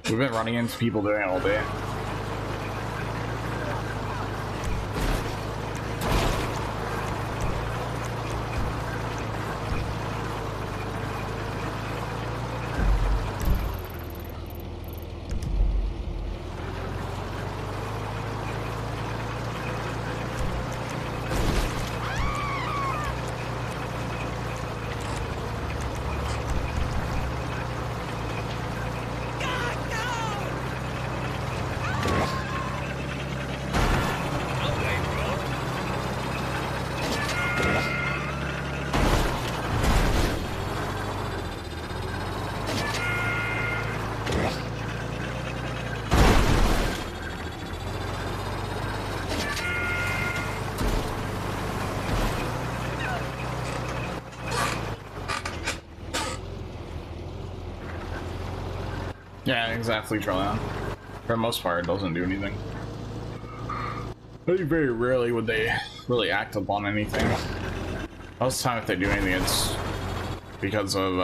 We've been running into people doing it all day. Yeah, exactly, Tryhards. For the most part, it doesn't do anything. Very rarely would they really act upon anything. Most of the time, if they do anything, it's because of,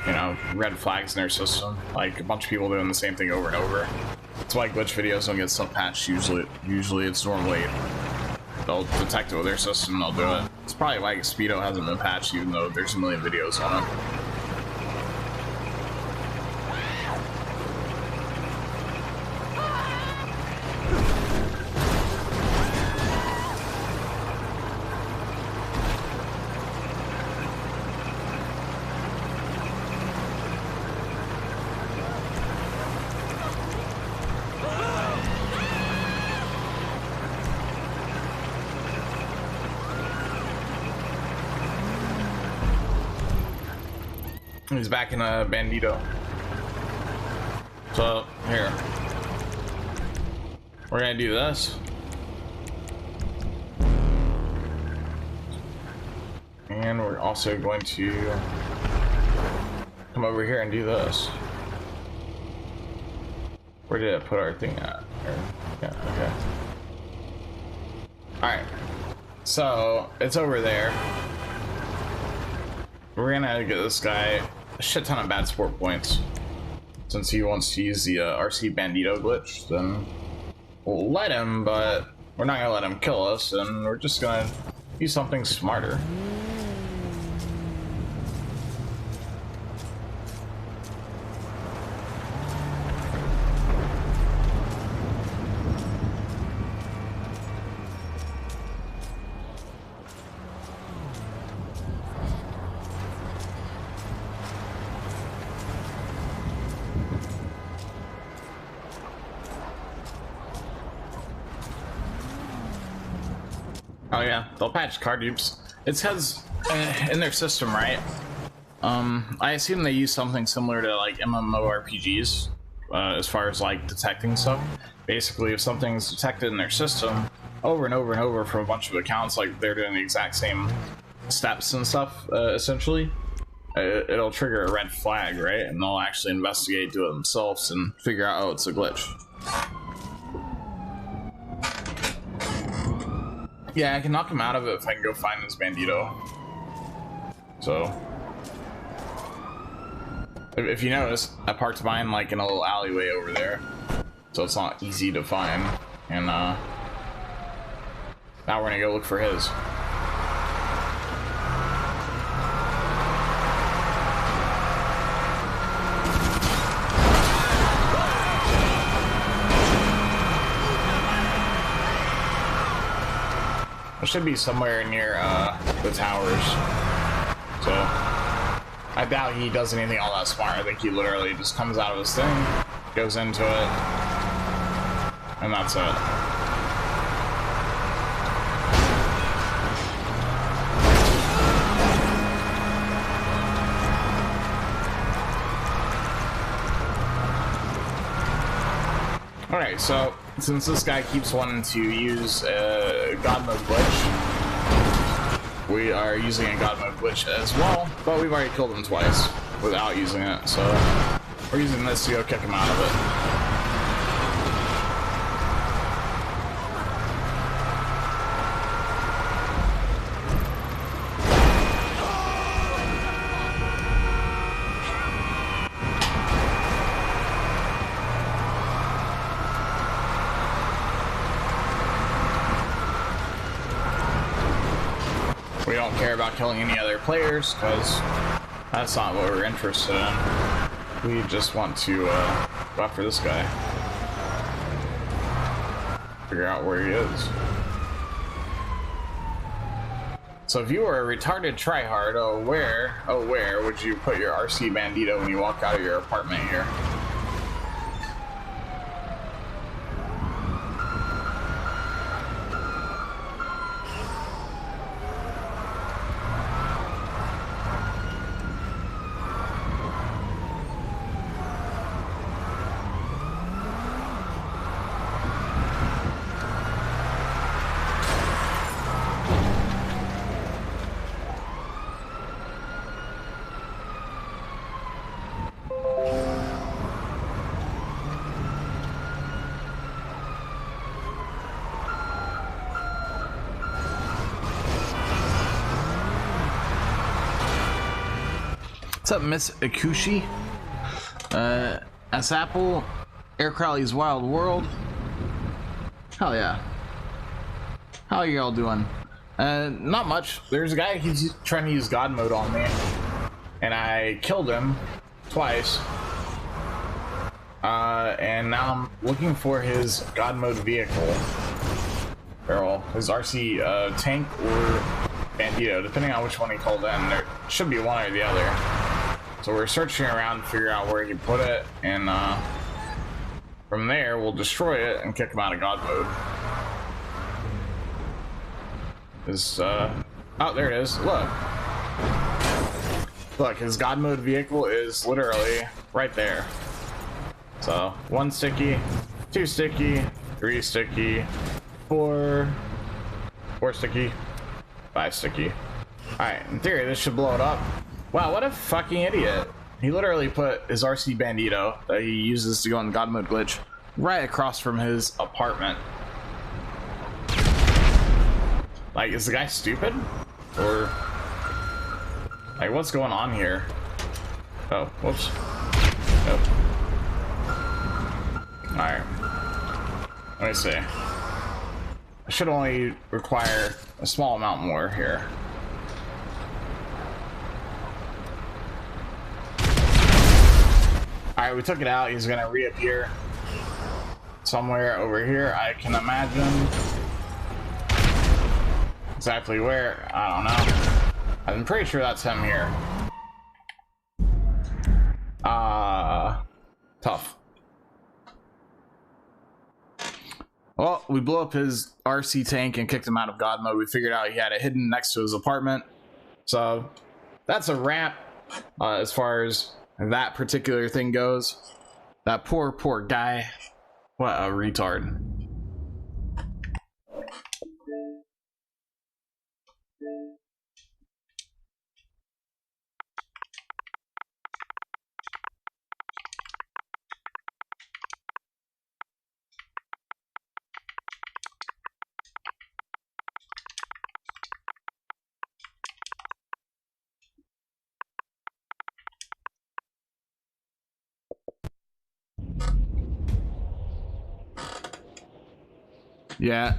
you know, red flags in their system. Like, a bunch of people doing the same thing over and over. That's why glitch videos don't get stuff patched usually. Usually, it's normally they'll detect it with their system, they'll do it. It's probably why Speedo hasn't been patched, even though there's a million videos on it. He's back in a Bandito. So here, we're gonna do this, and we're also going to come over here and do this. Where did I put our thing at? Yeah, okay. All right, so it's over there. We're gonna get this guy a shit ton of bad sport points. Since he wants to use the RC Bandito glitch, then we'll let him, but we're not gonna let him kill us, and we're just gonna do something smarter. Oh yeah, they'll patch car dupes. It's because in their system, right? I assume they use something similar to like MMORPGs as far as like detecting stuff. Basically, if something's detected in their system over and over and over from a bunch of accounts, like they're doing the exact same steps and stuff, essentially, it'll trigger a red flag, right? And they'll actually investigate, do it themselves, and figure out, oh, it's a glitch. Yeah, I can knock him out of it if I can go find this Bandito. So, if you notice, I parked mine like in a little alleyway over there, so it's not easy to find. And now we're gonna go look for his. It should be somewhere near the towers. So I doubt he does anything all that smart. I think he literally just comes out of his thing, goes into it, and that's it. Alright, so since this guy keeps wanting to use God Mode glitch, we are using a God Mode glitch as well, but we've already killed him twice without using it, so we're using this to go kick him out of it. about killing any other players, because that's not what we're interested in. We just want to go after this guy. Figure out where he is. So if you were a retarded tryhard, where would you put your RC Bandito when you walk out of your apartment here? What's up, Miss Akushi? S Apple, Air Crowley's Wild World. Hell yeah. How are y'all doing? Not much. There's a guy, he's trying to use God mode on me, and I killed him twice. And now I'm looking for his God mode vehicle. Or his RC tank or Bandito, depending on which one he called in. There should be one or the other. So we're searching around to figure out where he put it, and from there we'll destroy it and kick him out of God mode. Oh, there it is. Look, his God mode vehicle is literally right there. So 1 sticky, 2 sticky, 3 sticky, 4 sticky, 5 sticky. Alright, in theory this should blow it up. Wow, what a fucking idiot. He literally put his RC Bandito that he uses to go on God mode glitch right across from his apartment. Like, is the guy stupid? Or like, what's going on here? Oh, whoops. Nope. Alright. Let me see. I should only require a small amount more here. Alright, we took it out. He's gonna reappear somewhere over here, I can imagine. Exactly where, I don't know. I'm pretty sure that's him here. Tough. Well, we blew up his RC tank and kicked him out of God mode. We figured out he had it hidden next to his apartment. So that's a wrap as far as that particular thing goes. That poor guy. What a retard. Yeah.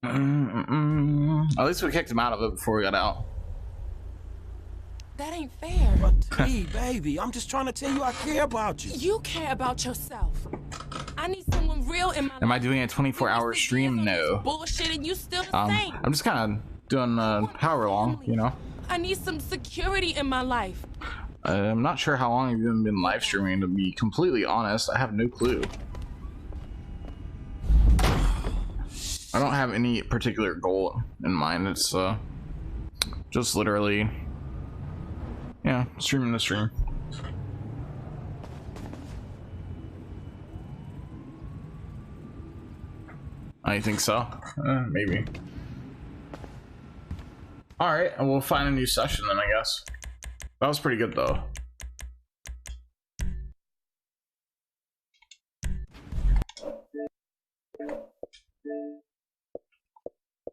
At least we kicked him out of it before we got out. That ain't fair. But hey, baby, I'm just trying to tell you I care about you. You care about yourself. I need someone real in my life. Am I doing a 24-hour stream? No. Bullshit, and you still the same. I'm just kind of doing however long, you know. I need some security in my life. I'm not sure how long you've been live streaming, to be completely honest. I have no clue. I don't have any particular goal in mind. It's just literally, yeah, streaming the stream. I think so. Maybe. All right, and we'll find a new session then, I guess. That was pretty good though.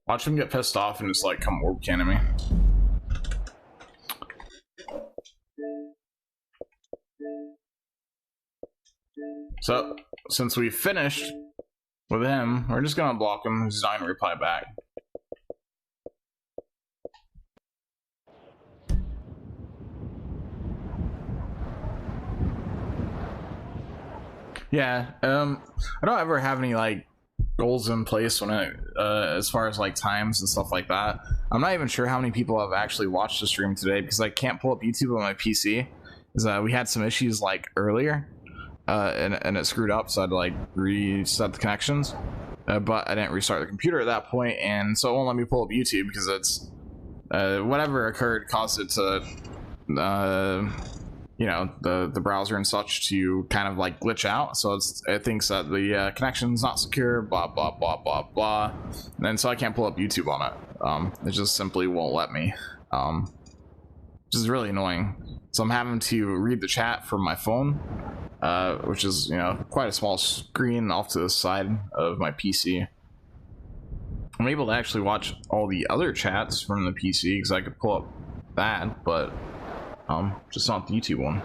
Watch him get pissed off and just like come orb cannon me. So since we finished with him, we're just gonna block him. He's not gonna reply back. Yeah, I don't ever have any like goals in place when it as far as like times and stuff like that. I'm not even sure how many people have actually watched the stream today because I can't pull up YouTube on my PC. Is we had some issues like earlier, and it screwed up, so I had to like reset the connections. But I didn't restart the computer at that point, and so it won't let me pull up YouTube because it's whatever occurred caused it to you know, the browser and such to kind of like glitch out. So it thinks that the connection's not secure, blah blah blah blah blah, and so I can't pull up YouTube on it. It just simply won't let me, which is really annoying. So I'm having to read the chat from my phone, which is, you know, quite a small screen off to the side of my PC. I'm able to actually watch all the other chats from the PC because I could pull up that, but just not the YouTube one.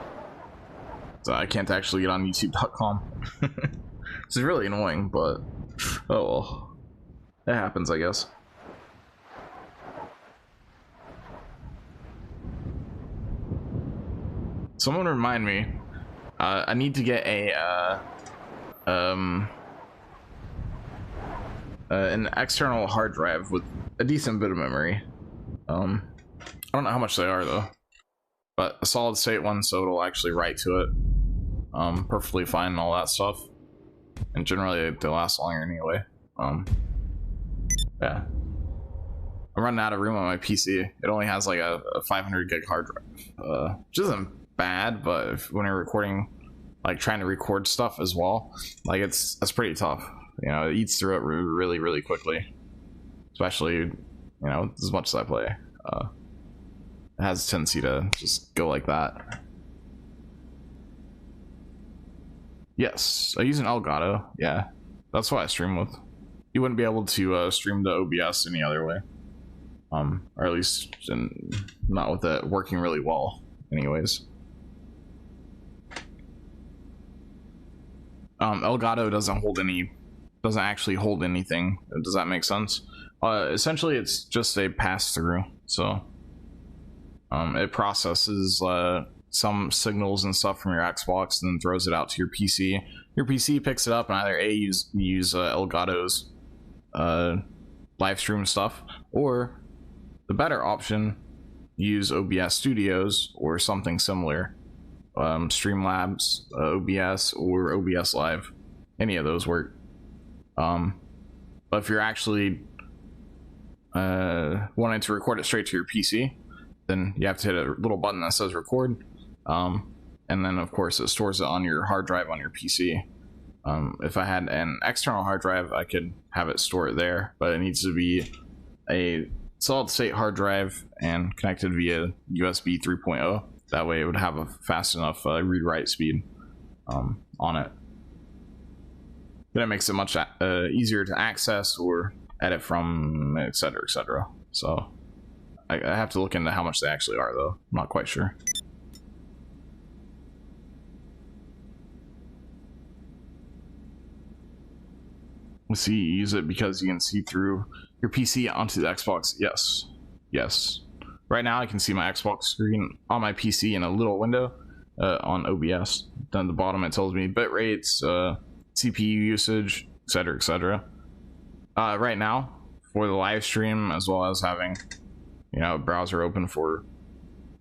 So I can't actually get on youtube.com. This is really annoying, but oh well. It happens, I guess. Someone remind me. I need to get an external hard drive with a decent bit of memory. I don't know how much they are though, but a solid state one, so it'll actually write to it perfectly fine and all that stuff. And generally they last longer anyway. Yeah. I'm running out of room on my PC. It only has like a 500 gig hard drive, which isn't bad, but when you're recording, like trying to record stuff as well, like that's pretty tough. You know, it eats through it really, really quickly. Especially, you know, as much as I play. It has a tendency to just go like that. Yes, I use an Elgato. Yeah, that's what I stream with. You wouldn't be able to stream to OBS any other way. Or at least not with it working really well anyways. Elgato doesn't actually hold anything. Does that make sense? Essentially it's just a pass-through, so it processes some signals and stuff from your Xbox and then throws it out to your PC. Your PC picks it up and either use Elgato's live stream stuff, or the better option, use OBS Studios or something similar. Streamlabs, OBS, or OBS Live. Any of those work. But if you're actually wanting to record it straight to your PC, then you have to hit a little button that says record. And then of course it stores it on your hard drive on your PC. If I had an external hard drive, I could have it store it there, but it needs to be a solid state hard drive and connected via USB 3.0. That way it would have a fast enough read-write speed on it. Then it makes it much easier to access or edit from, etc, etc. So I have to look into how much they actually are though. I'm not quite sure. Let's see, you use it because you can see through your PC onto the Xbox. Yes. Yes. Right now I can see my Xbox screen on my PC in a little window on OBS. Down at the bottom it tells me bit rates, CPU usage, etc, etc. Right now, for the live stream, as well as having, you know, a browser open for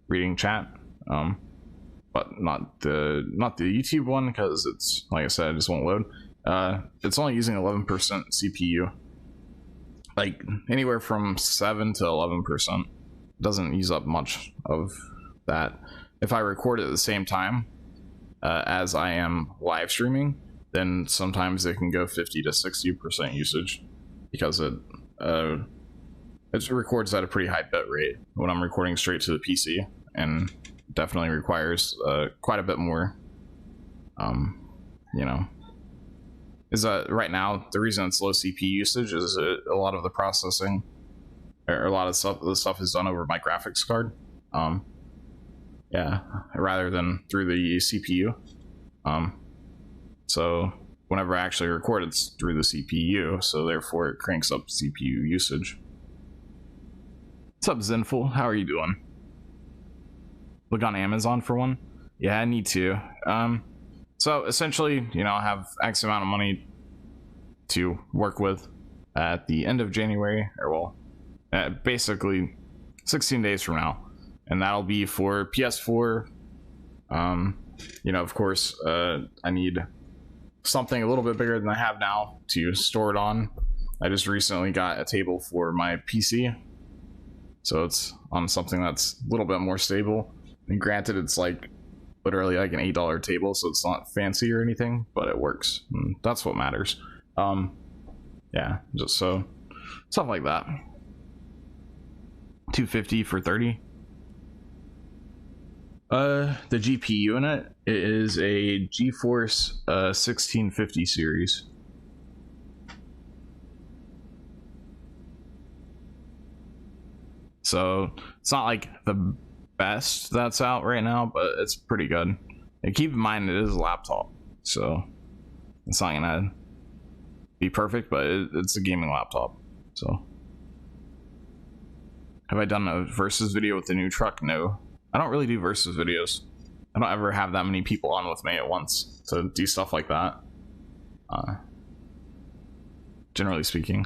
reading chat, but not the YouTube one, because it's, like I said, it just won't load. It's only using 11% CPU, like anywhere from 7 to 11%. Doesn't use up much of that. If I record it at the same time as I am live streaming, then sometimes it can go 50 to 60% usage, because it records at a pretty high bit rate when I'm recording straight to the PC, and definitely requires quite a bit more. You know, is that right now the reason it's low CPU usage is a lot of the processing, or a lot of the stuff is done over my graphics card. Yeah, rather than through the CPU. So whenever I actually record, it's through the CPU, so therefore it cranks up CPU usage. What's up, Zenful? How are you doing? Look on Amazon for one? Yeah, I need to. So essentially, you know, I have X amount of money to work with at the end of January, or well, basically 16 days from now, and that'll be for PS4. You know, of course, I need something a little bit bigger than I have now to store it on. I just recently got a table for my PC, so it's on something that's a little bit more stable. And granted, it's like literally like an $8 table, so it's not fancy or anything, but it works. And that's what matters. Yeah, just so stuff like that. $250 for 30. The GPU in it is a GeForce 1650 series. So it's not like the best that's out right now, but it's pretty good. And keep in mind it is a laptop, so it's not gonna be perfect, but it's a gaming laptop. So have I done a versus video with the new truck? No, I don't really do versus videos. I don't ever have that many people on with me at once to do stuff like that, generally speaking.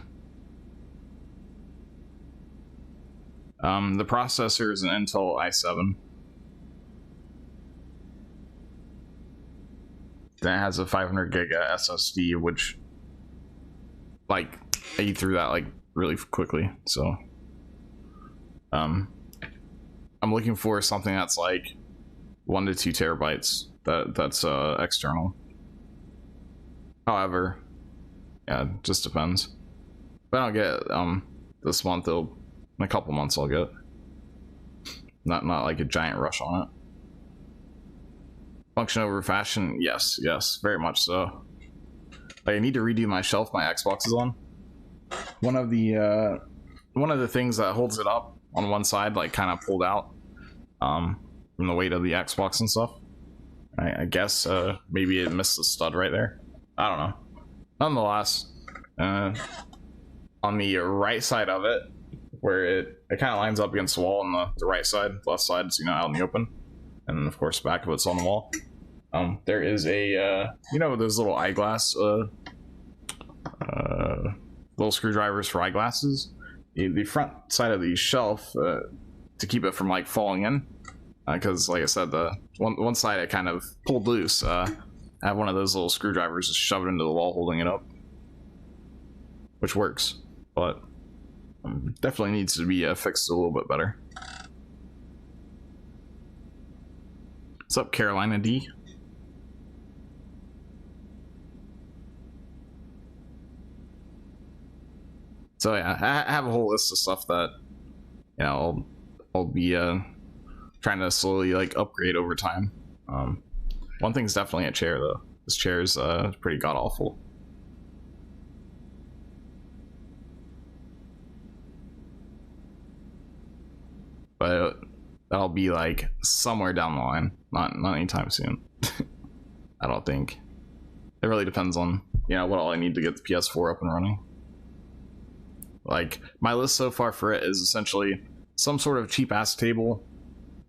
The processor is an Intel i7. Then it has a 500 gig SSD, which, like, I eat through that like really quickly. So I'm looking for something that's like 1 to 2 terabytes. That's external. However, yeah, it just depends. If I don't get this month, in a couple months I'll get. Not like a giant rush on it. Function over fashion, yes, very much so. Like, I need to redo my shelf my Xbox is on. One of the things that holds it up on one side, like, kind of pulled out from the weight of the Xbox and stuff. I guess maybe it missed the stud right there. I don't know. Nonetheless, on the right side of it, where it kind of lines up against the wall on the right side, left side is, you know, out in the open, and of course back of it's on the wall. There is a you know, those little eyeglass little screwdrivers for eyeglasses. The front side of the shelf, to keep it from like falling in, because like I said, the one side I kind of pulled loose. I have one of those little screwdrivers just shoved into the wall holding it up, which works, but definitely needs to be fixed a little bit better. What's up, Carolina D? So yeah, I have a whole list of stuff that, you know, I'll be trying to slowly like upgrade over time. One thing's definitely a chair though. This chair is pretty god awful. But that'll be like somewhere down the line, not anytime soon. I don't think. It really depends on, you know, what all I need to get the PS4 up and running. Like, my list so far for it is essentially some sort of cheap ass table,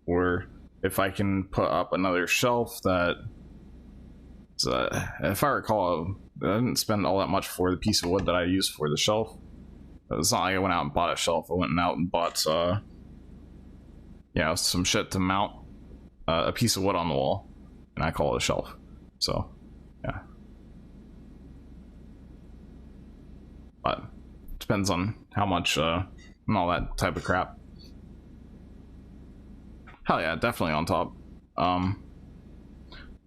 or if I can put up another shelf that, if I recall, I didn't spend all that much for the piece of wood that I used for the shelf. It's not like I went out and bought a shelf. I went out and bought you know, some shit to mount a piece of wood on the wall, and I call it a shelf. So yeah, but depends on how much and all that type of crap. Hell yeah, definitely on top.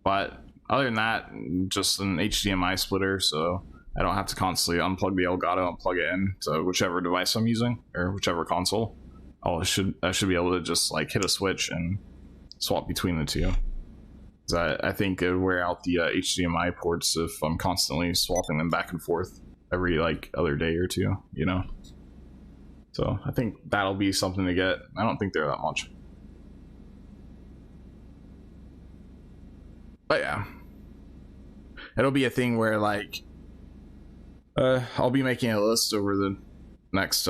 But other than that, just an HDMI splitter, so I don't have to constantly unplug the Elgato and plug it in to whichever device I'm using, or whichever console. I should be able to just like hit a switch and swap between the two. I think it would wear out the HDMI ports if I'm constantly swapping them back and forth every like other day or two, you know. So I think that'll be something to get. I don't think they're that much, but yeah, it'll be a thing where like I'll be making a list over the next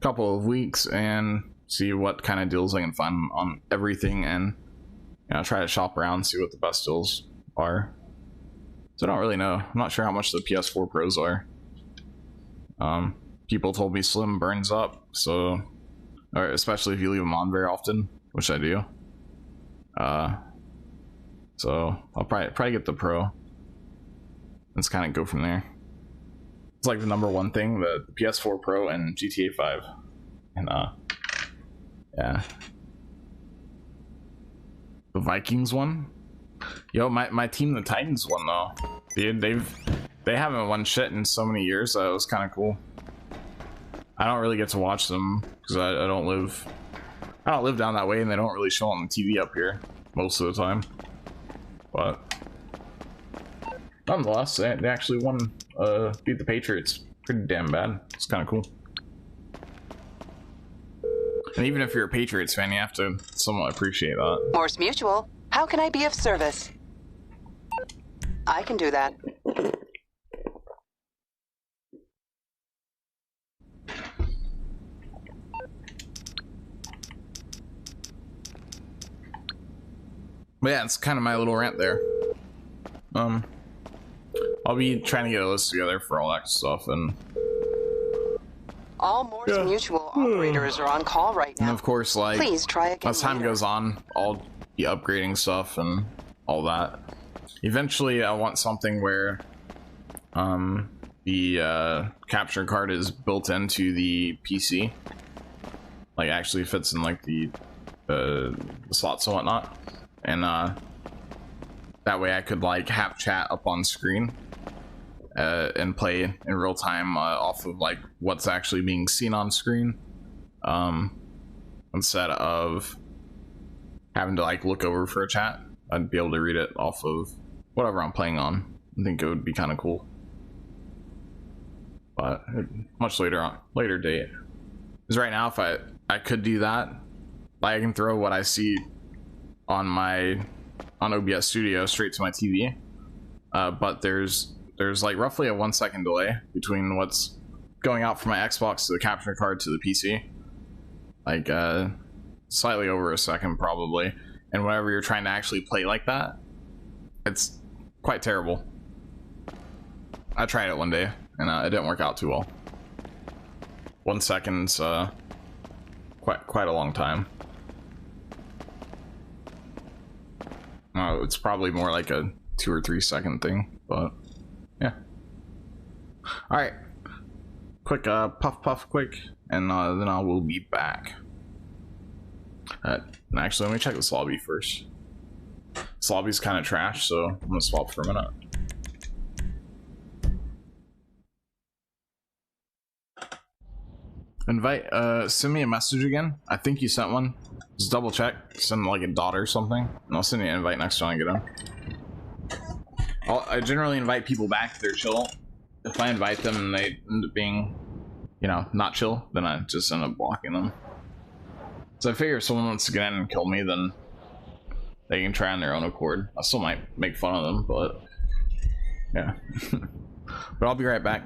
couple of weeks and see what kind of deals I can find on everything, and, you know, try to shop around, see what the best deals are. So I don't really know. I'm not sure how much the PS4 Pros are. People told me Slim burns up, so, or especially if you leave them on very often, which I do. So I'll probably get the Pro. Let's kind of go from there. It's like the #1 thing, the PS4 Pro and GTA 5. And yeah. The Vikings one? Yo, my team, the Titans won though. Dude, they haven't won shit in so many years, so it was kind of cool. I don't really get to watch them because I don't live down that way, and they don't really show on the TV up here most of the time. But nonetheless, they actually won, beat the Patriots pretty damn bad. It's kind of cool. And even if you're a Patriots fan, you have to somewhat appreciate that. Morse Mutual, how can I be of service? I can do that. But yeah, it's kind of my little rant there. I'll be trying to get a list together for all that stuff, and all Morse Mutual operators are on call right now. and of course, like, please try again as time later. goes on, I'll be upgrading stuff and all that. Eventually, I want something where the capture card is built into the PC, like actually fits in like the slots and whatnot, and that way I could like have chat up on screen and play in real time off of like what's actually being seen on screen, instead of having to like look over for a chat. I'd be able to read it off of whatever I'm playing on. I think it would be kind of cool, but much later date. Because right now, if I could do that, like I can throw what I see on OBS Studio straight to my TV, but there's like roughly a 1 second delay between what's going out from my Xbox to the capture card to the PC, like slightly over a second probably. And whenever you're trying to actually play like that, it's quite terrible. I tried it one day and it didn't work out too well. 1 second's quite a long time. It's probably more like a 2 or 3 second thing, but yeah. All right, quick puff quick, and then I will be back. Actually, let me check this lobby first. This lobby's kind of trash, so I'm gonna swap for a minute. Invite, send me a message again. I think you sent one. Just double check, send like a dot or something, and I'll send you an invite next time I get in. I generally invite people back if they're chill. If I invite them and they end up being, you know, not chill, then I just end up blocking them. So I figure if someone wants to get in and kill me, then they can try on their own accord. I still might make fun of them, but yeah. But I'll be right back.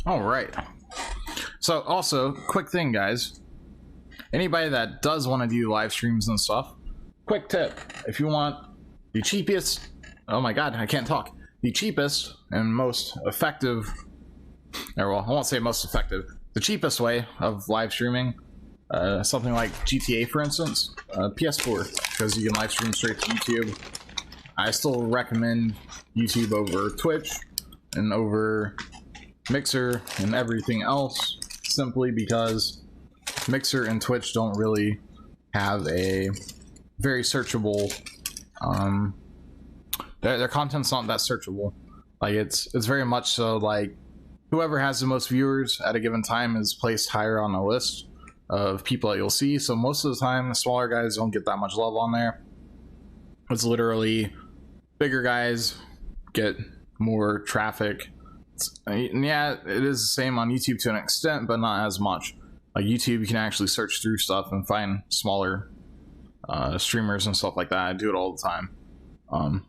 All right. So also, quick thing, guys. Anybody that does want to do live streams and stuff, quick tip: if you want the cheapest, oh my god, I can't talk. The cheapest and most effective, or well, I won't say most effective. The cheapest way of live streaming, something like GTA, for instance, PS4, because you can live stream straight to YouTube. I still recommend YouTube over Twitch and over Mixer and everything else, simply because Mixer and Twitch don't really have a very searchable, their content's not that searchable. Like it's very much so like whoever has the most viewers at a given time is placed higher on the list of people that you'll see. So most of the time, the smaller guys don't get that much love on there. It's literally bigger guys get more traffic. Yeah, it is the same on YouTube to an extent, but not as much. Like YouTube, you can actually search through stuff and find smaller streamers and stuff like that. I do it all the time,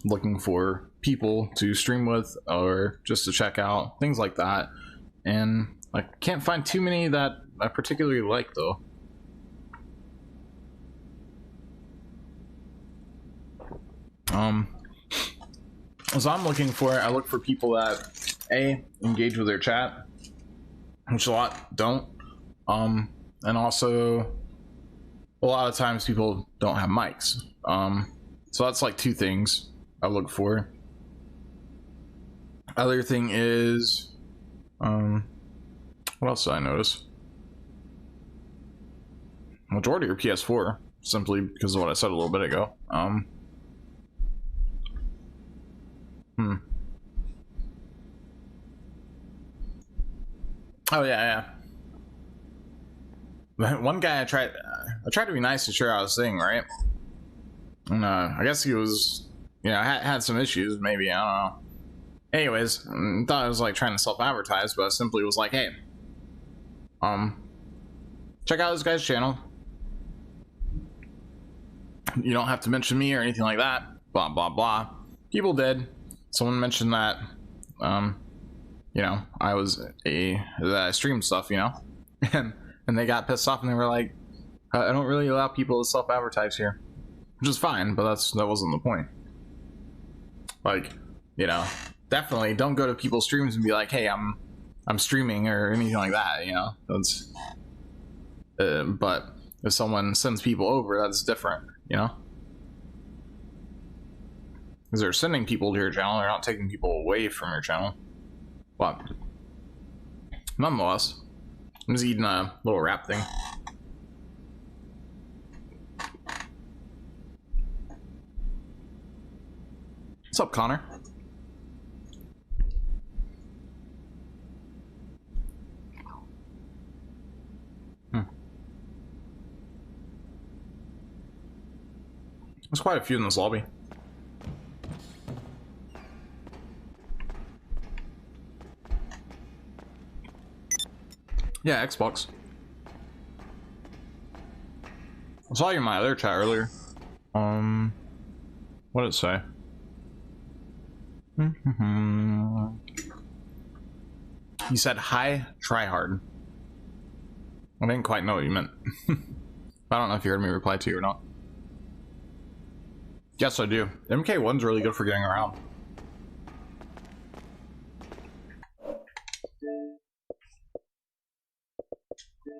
looking for people to stream with or just to check out, things like that. And I can't find too many that I particularly like, though. So I'm looking for, I look for people that engage with their chat, which a lot don't, and also a lot of times people don't have mics. So that's like two things I look for. Other thing is, what else did I notice? Majority are PS4, simply because of what I said a little bit ago. Oh yeah. One guy I tried to be nice to share out his thing, right? And I guess he was, you know, had some issues, maybe, I don't know. Anyways, thought I was like trying to self-advertise, but I simply was like, hey, check out this guy's channel. You don't have to mention me or anything like that. Blah blah blah. People did. Someone mentioned that, you know, that I streamed stuff, you know, and they got pissed off and they were like, I don't really allow people to self-advertise here, which is fine, but that wasn't the point. Like, you know, definitely don't go to people's streams and be like, hey, I'm streaming or anything like that, you know. That's but if someone sends people over, that's different, you know, because they're sending people to your channel, they're not taking people away from your channel. But nonetheless, I'm just eating a little wrap thing. What's up, Connor? There's quite a few in this lobby. Yeah, Xbox. I saw you in my other chat earlier. What did it say? You said hi, Tryhard. I didn't quite know what you meant. I don't know if you heard me reply to you or not. Yes, I do. MK1's really good for getting around.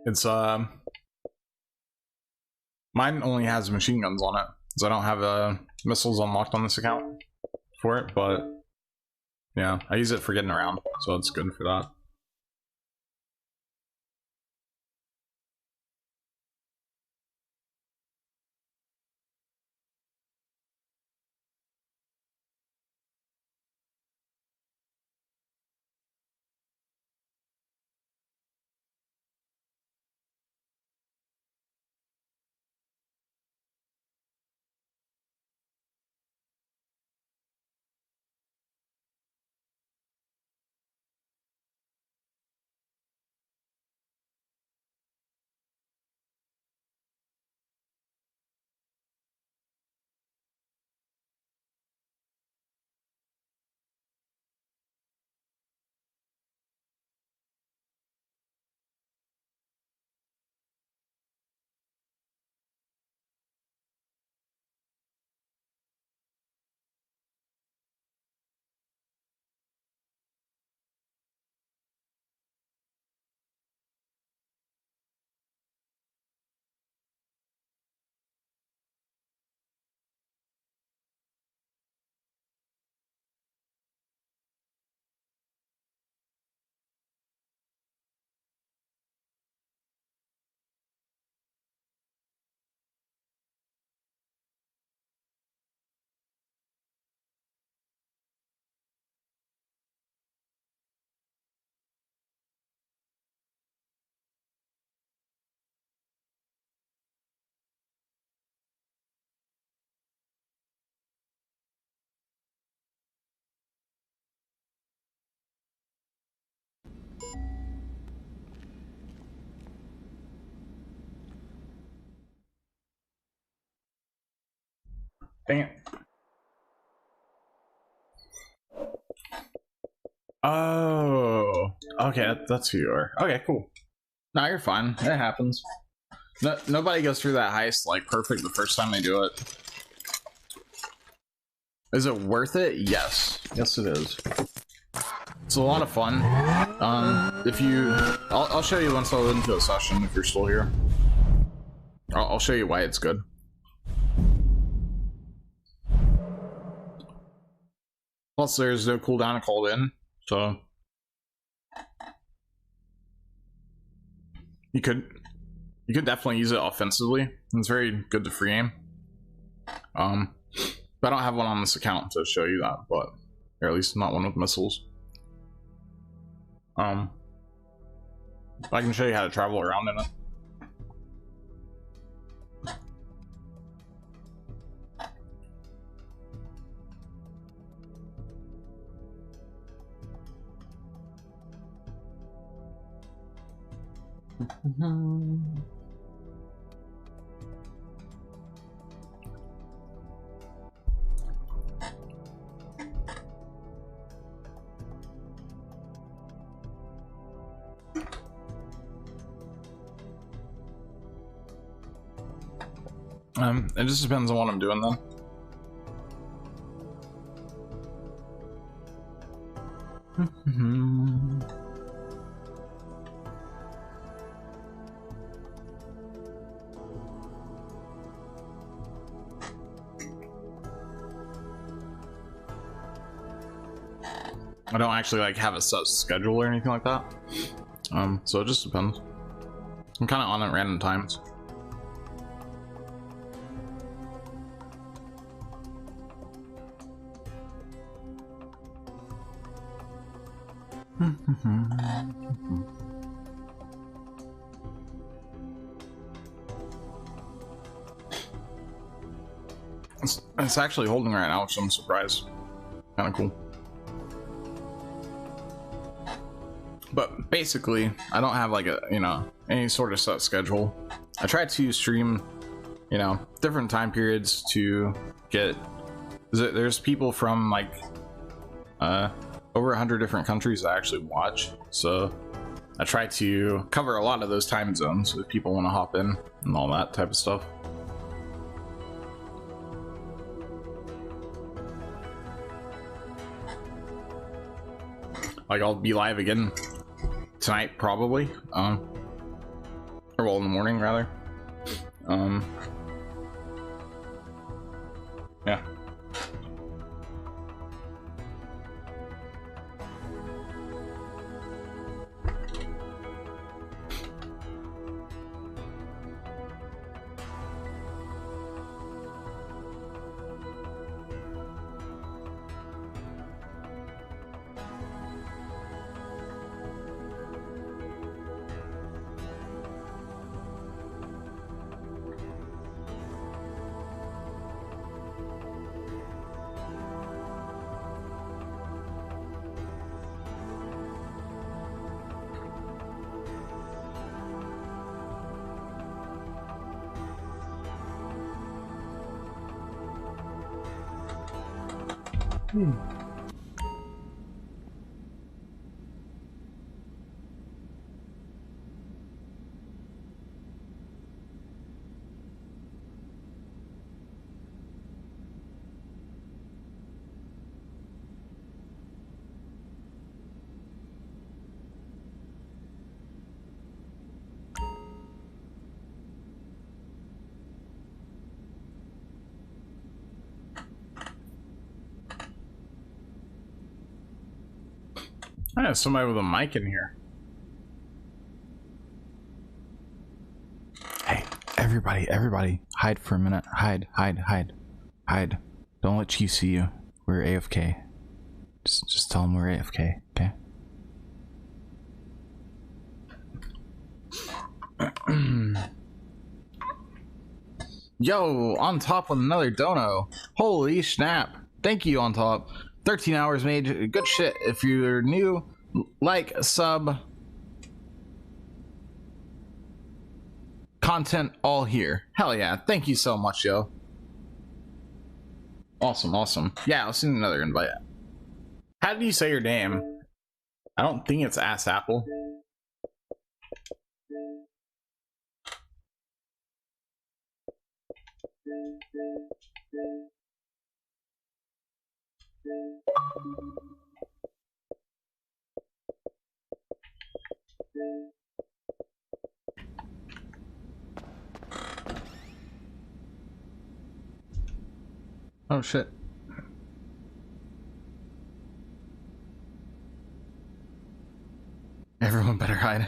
It's mine only has machine guns on it, so I don't have missiles unlocked on this account for it, but yeah, I use it for getting around, so it's good for that. Dang it. Oh, okay, that's who you are. Okay, cool. No, you're fine. It happens. No, nobody goes through that heist like perfect the first time they do it. Is it worth it? Yes. Yes, it is. It's a lot of fun. If you... I'll show you once I go into a session if you're still here. I'll show you why it's good. Plus, there's no cooldown to call in, so... You could definitely use it offensively. It's very good to free aim. But I don't have one on this account to show you that, but... Or at least not one with missiles. I can show you how to travel around in it. It just depends on what I'm doing then. I don't actually like have a set schedule or anything like that. So it just depends. I'm kind of on at random times. It's actually holding right now, which I'm surprised. Kind of cool. But basically, I don't have like a, you know, any sort of set schedule. I try to stream, you know, different time periods to get, there's people from like over 100 different countries that actually watch, so I try to cover a lot of those time zones if people want to hop in and all that type of stuff. Like, I'll be live again tonight probably, or well, in the morning rather. Yeah. I have somebody with a mic in here. Hey, everybody, hide for a minute. Hide. Don't let Chief see you. We're AFK. Just tell him we're AFK, okay? Yo, on top with another dono. Holy snap. Thank you, on top. 13 hours made. Good shit. If you're new, like, sub. Content all here. Hell yeah. Thank you so much, yo. Awesome, awesome. Yeah, I'll send another invite. How did you say your name? I don't think it's Ass Apple. Oh shit. Everyone better hide.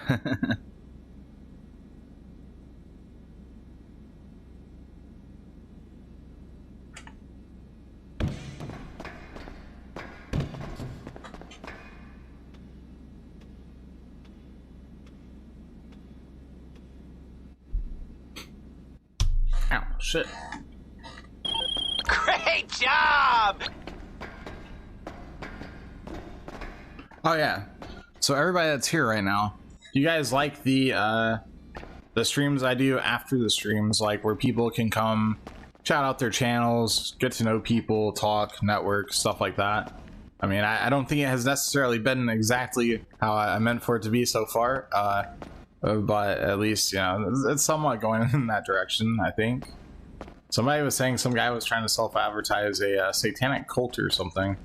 Ow, shit. Great job! Oh yeah. So everybody that's here right now, you guys like the streams I do after the streams, like where people can come shout out their channels, get to know people, talk, network, stuff like that. I mean, I don't think it has necessarily been exactly how I meant for it to be so far, but at least, you know, it's somewhat going in that direction, I think. Somebody was saying some guy was trying to self-advertise a satanic cult or something,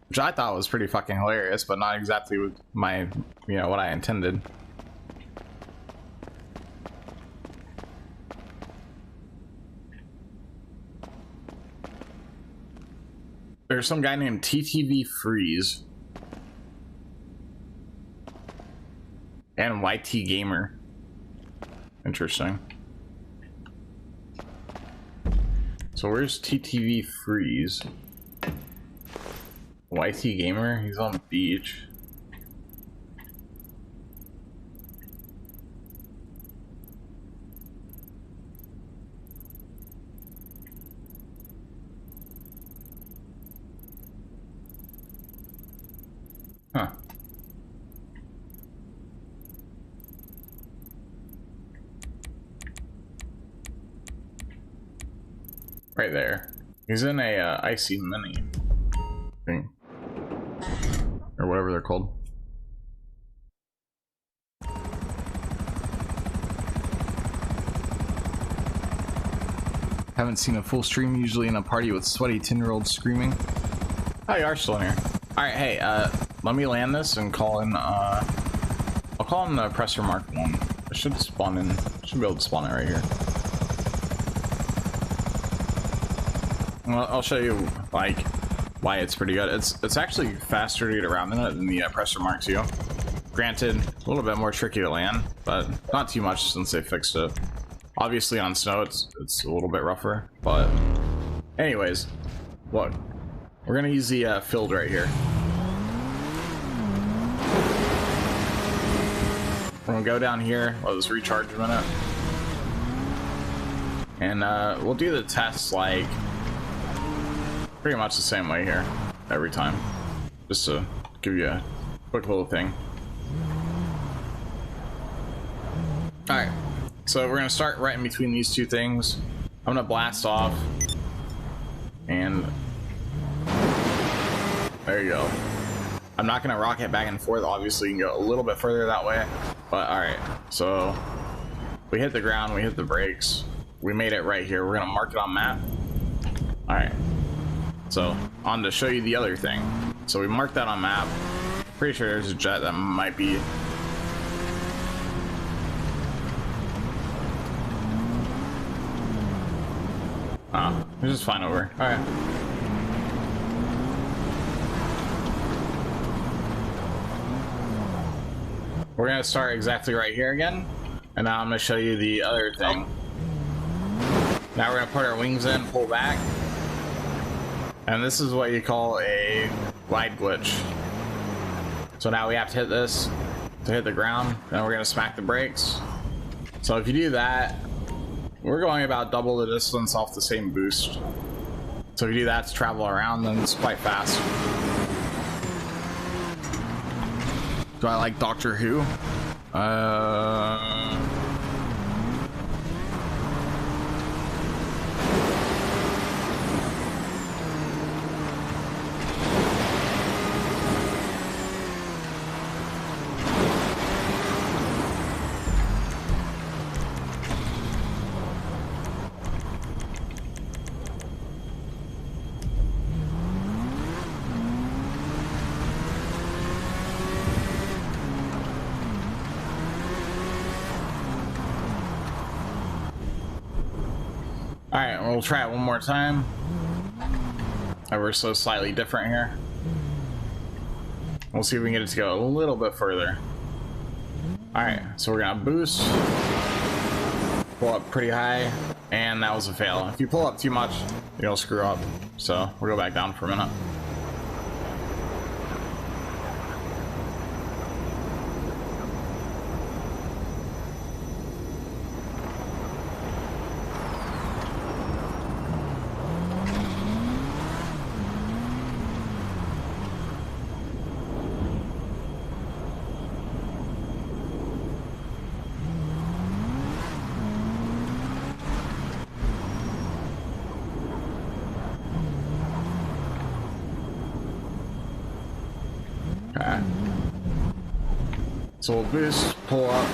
which I thought was pretty fucking hilarious, but not exactly with my, you know, what I intended. There's some guy named TTV Freeze and YT Gamer. Interesting. So where's TTV Freeze? YT Gamer? He's on the beach. Huh. Right there. He's in a icy mini thing. Or whatever they're called. Haven't seen a full stream, usually in a party with sweaty 10-year-olds screaming. Oh, you are still in here. Alright, hey, let me land this and call in, I'll call in the Presser Mark 1. I should spawn in, should be able to spawn it right here. Well, I'll show you, like, why it's pretty good. It's actually faster to get around in it than the Presser Mark 2. Granted, a little bit more tricky to land, but not too much since they fixed it. Obviously on snow it's a little bit rougher, but anyways, look, we're gonna use the field right here. We're gonna go down here, let this recharge a minute, and we'll do the test like pretty much the same way here every time, just to give you a quick little thing. All right. So we're gonna start right in between these two things. I'm gonna blast off, and there you go. I'm not gonna rocket back and forth. Obviously, you can go a little bit further that way, but all right. So we hit the ground, we hit the brakes, we made it right here. We're gonna mark it on map. All right. So on to show you the other thing. So we marked that on map. Pretty sure there's a jet that might be. Oh, it's just flying over. Alright. We're gonna start exactly right here again. And now I'm gonna show you the other thing. Now we're gonna put our wings in, pull back. And this is what you call a glide glitch. So now we have to hit this to hit the ground. Then we're gonna smack the brakes. So if you do that, we're going about double the distance off the same boost. So if you do that to travel around, then it's quite fast. Do I like Doctor Who? Alright, we'll try it one more time. Ever so slightly different here. We'll see if we can get it to go a little bit further. Alright, so we're gonna boost. Pull up pretty high, and that was a fail. If you pull up too much, you'll screw up. So we'll go back down for a minute. Okay. So we'll boost, pull up,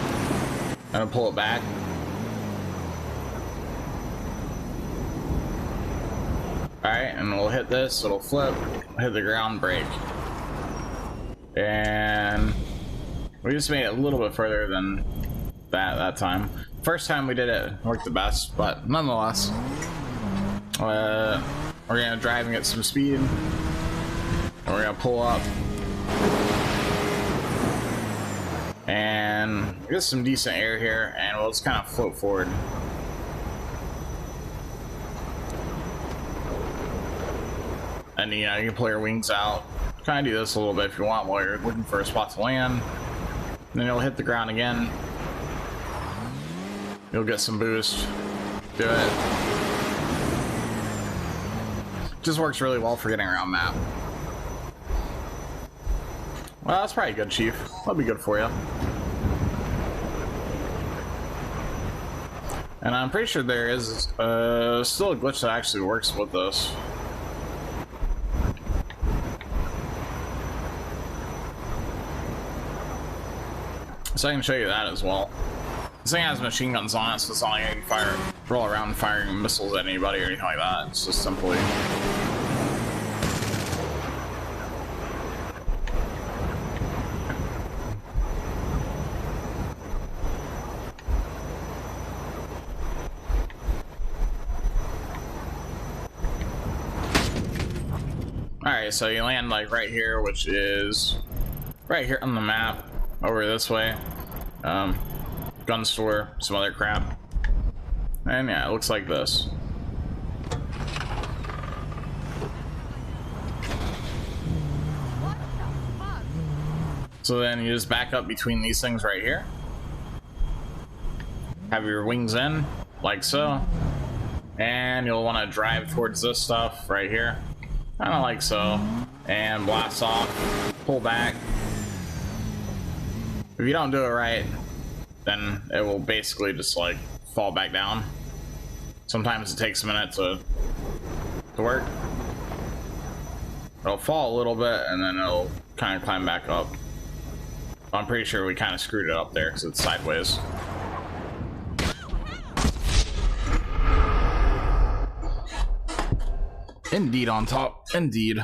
and then pull it back. Alright, and we'll hit this, it'll flip, hit the ground, brake. And we just made it a little bit further than that time. First time we did it worked the best, but nonetheless, we're gonna drive and get some speed. And we're gonna pull up. And get some decent air here, and we'll just kind of float forward. And you know, you can pull your wings out. Kind of do this a little bit if you want while you're looking for a spot to land. And then you'll hit the ground again. You'll get some boost. Do it. Just works really well for getting around map. Well, that's probably good, Chief. That'll be good for you. And I'm pretty sure there is still a glitch that actually works with this. So I can show you that as well. This thing has machine guns on it, so it's not like I can roll around firing missiles at anybody or anything like that. It's just simply... Alright, so you land like right here, which is right here on the map, over this way. Gun store, some other crap. And yeah, it looks like this. So then you just back up between these things right here. Have your wings in, like so. And you'll want to drive towards this stuff right here. Kind of like so. And blast off, pull back. If you don't do it right, then it will basically just like fall back down. Sometimes it takes a minute to work. It'll fall a little bit and then it'll kind of climb back up. I'm pretty sure we kind of screwed it up there because it's sideways. Indeed on top, indeed.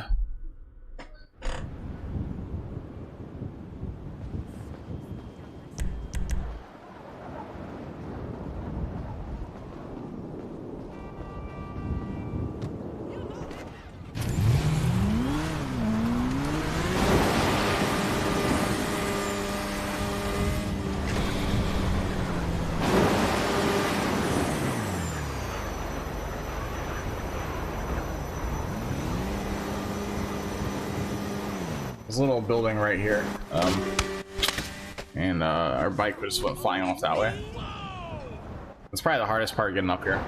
This little building right here, and our bike just went flying off that way. It's probably the hardest part getting up here.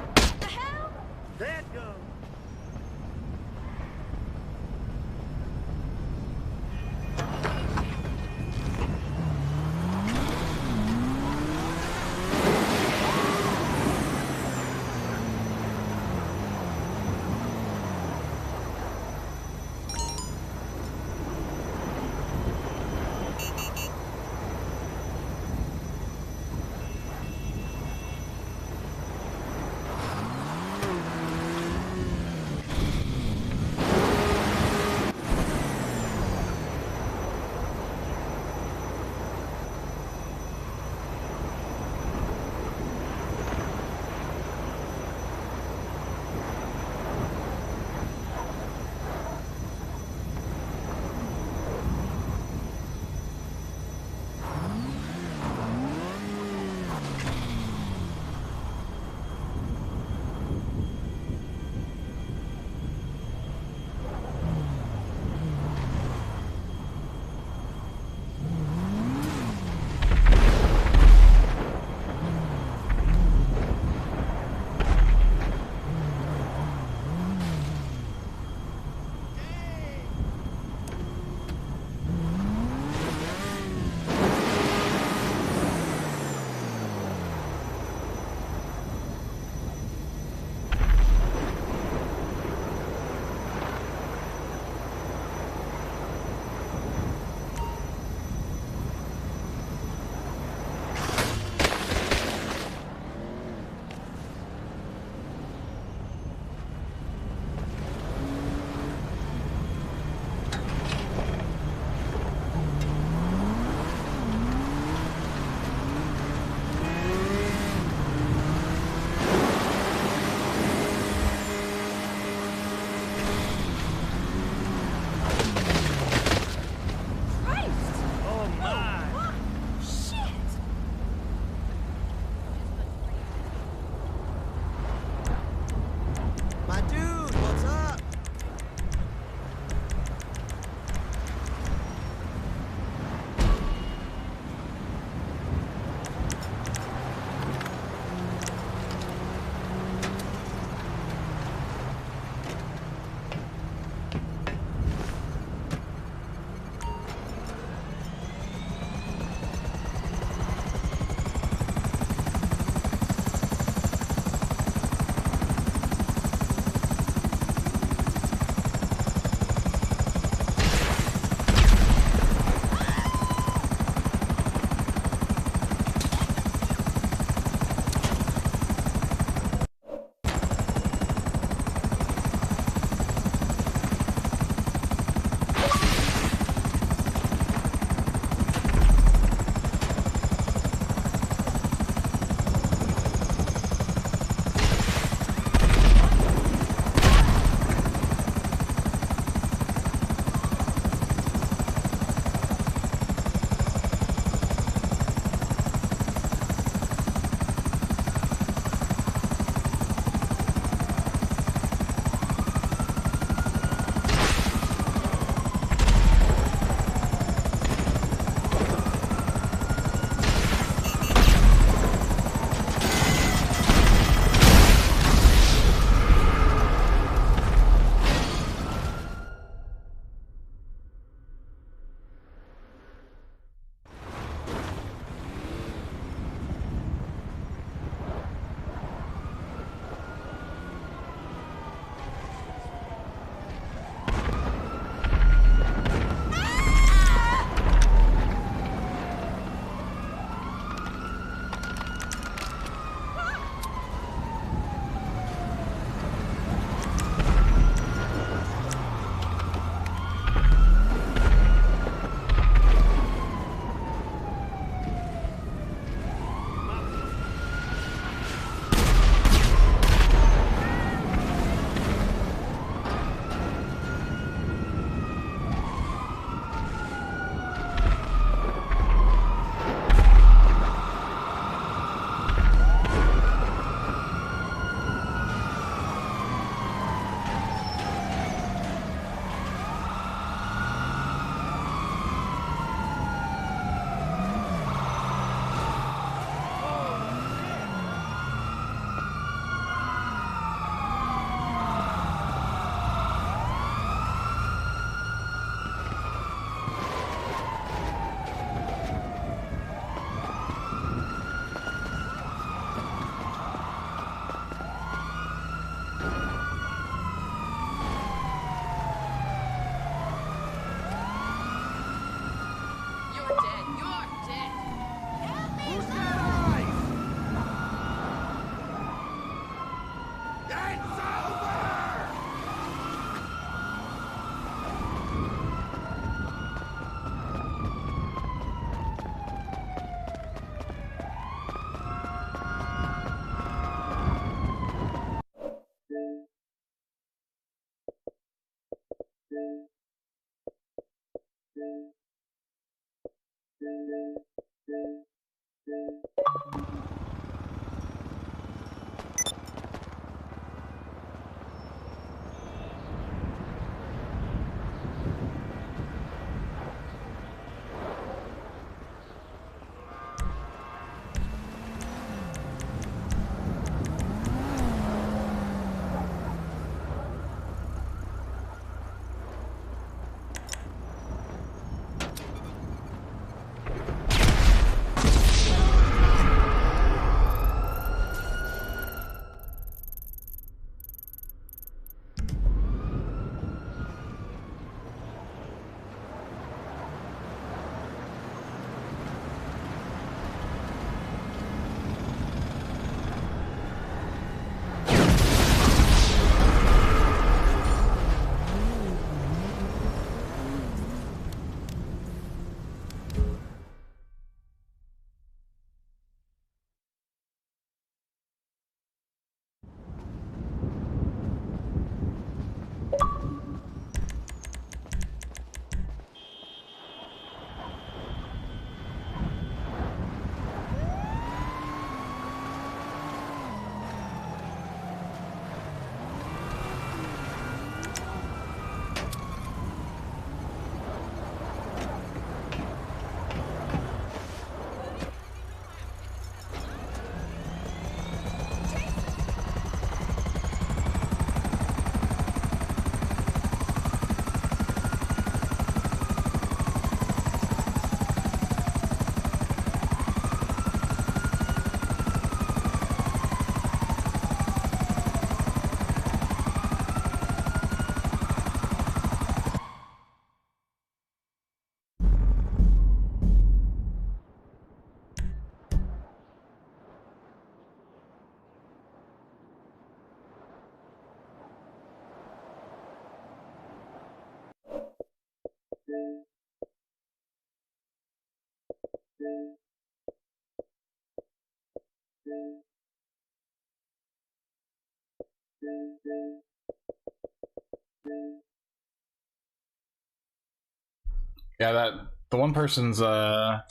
Yeah, that the one person's the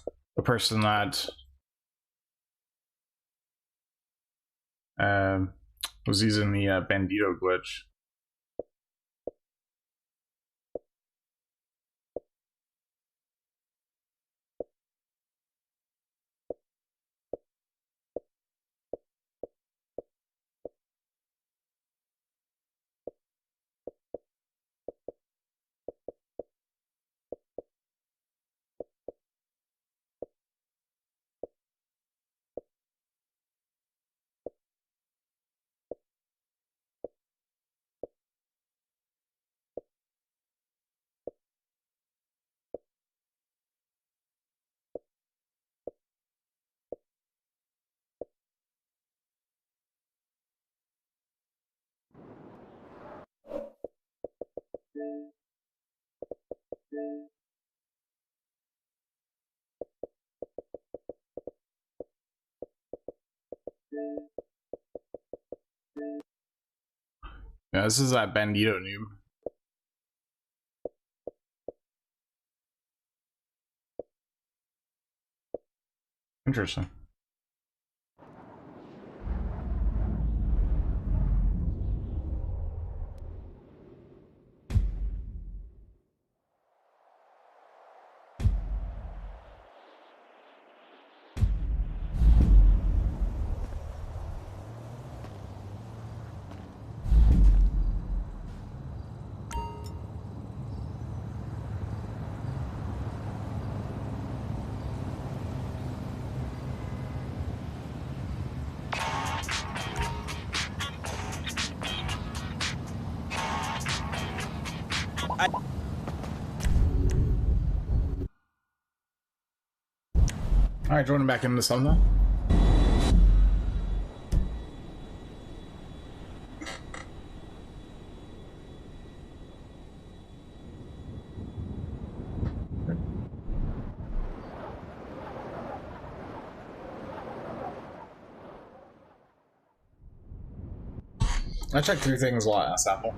person that was using the bandito glitch. Yeah, this is that bandito noob. Interesting. Alright, joining back into something. I checked through things a lot, Apple.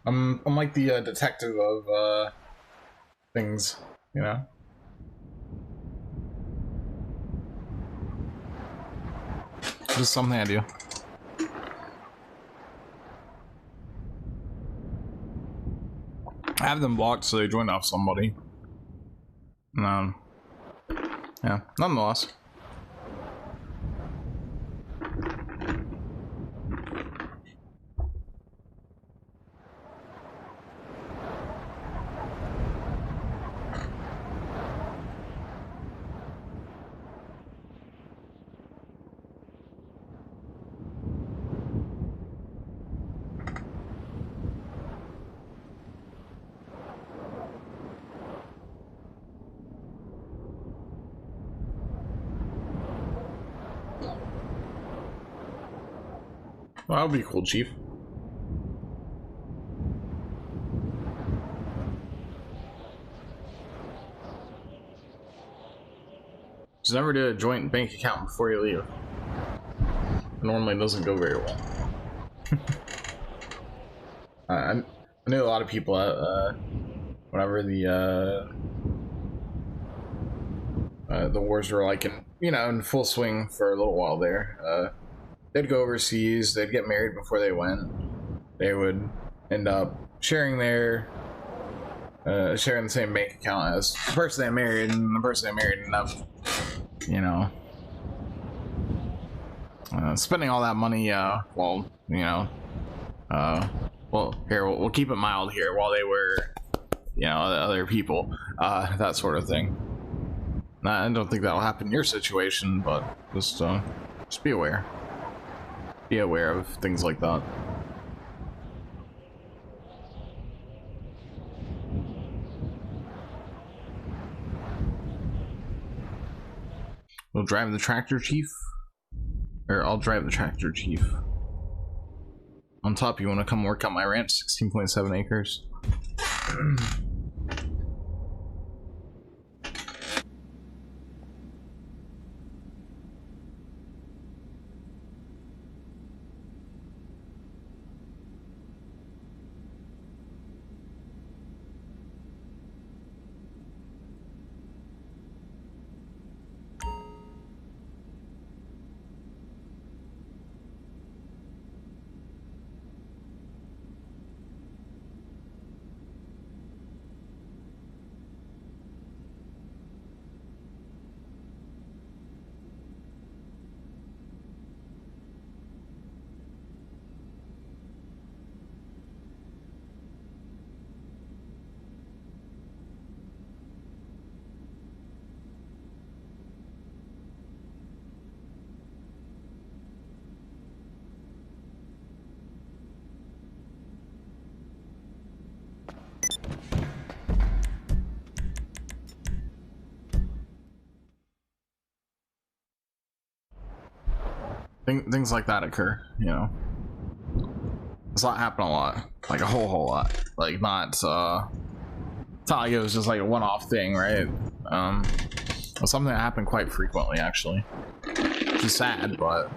I'm like the detective of things, you know. Just something I do. I have them blocked so they join off somebody. Yeah, nonetheless. Well, that would be cool, Chief. Just never do a joint bank account before you leave. It normally doesn't go very well. I knew a lot of people whenever the wars were like in full swing for a little while there. They'd go overseas, they'd get married before they went. They would end up sharing sharing the same bank account as the person they married, and the person they married ended up, spending all that money, well, here, we'll keep it mild here, while they were, other people, that sort of thing. I don't think that'll happen in your situation, but just be aware. Be aware of things like that. We'll drive the tractor, Chief? Or I'll drive the tractor, Chief. On top, you want to come work on my ranch, 16.7 acres? Things like that occur, Does not happen a lot, like a whole lot. Like not, it's not like it was just like a one-off thing, right? It was something that happened quite frequently, actually. Which is sad, but.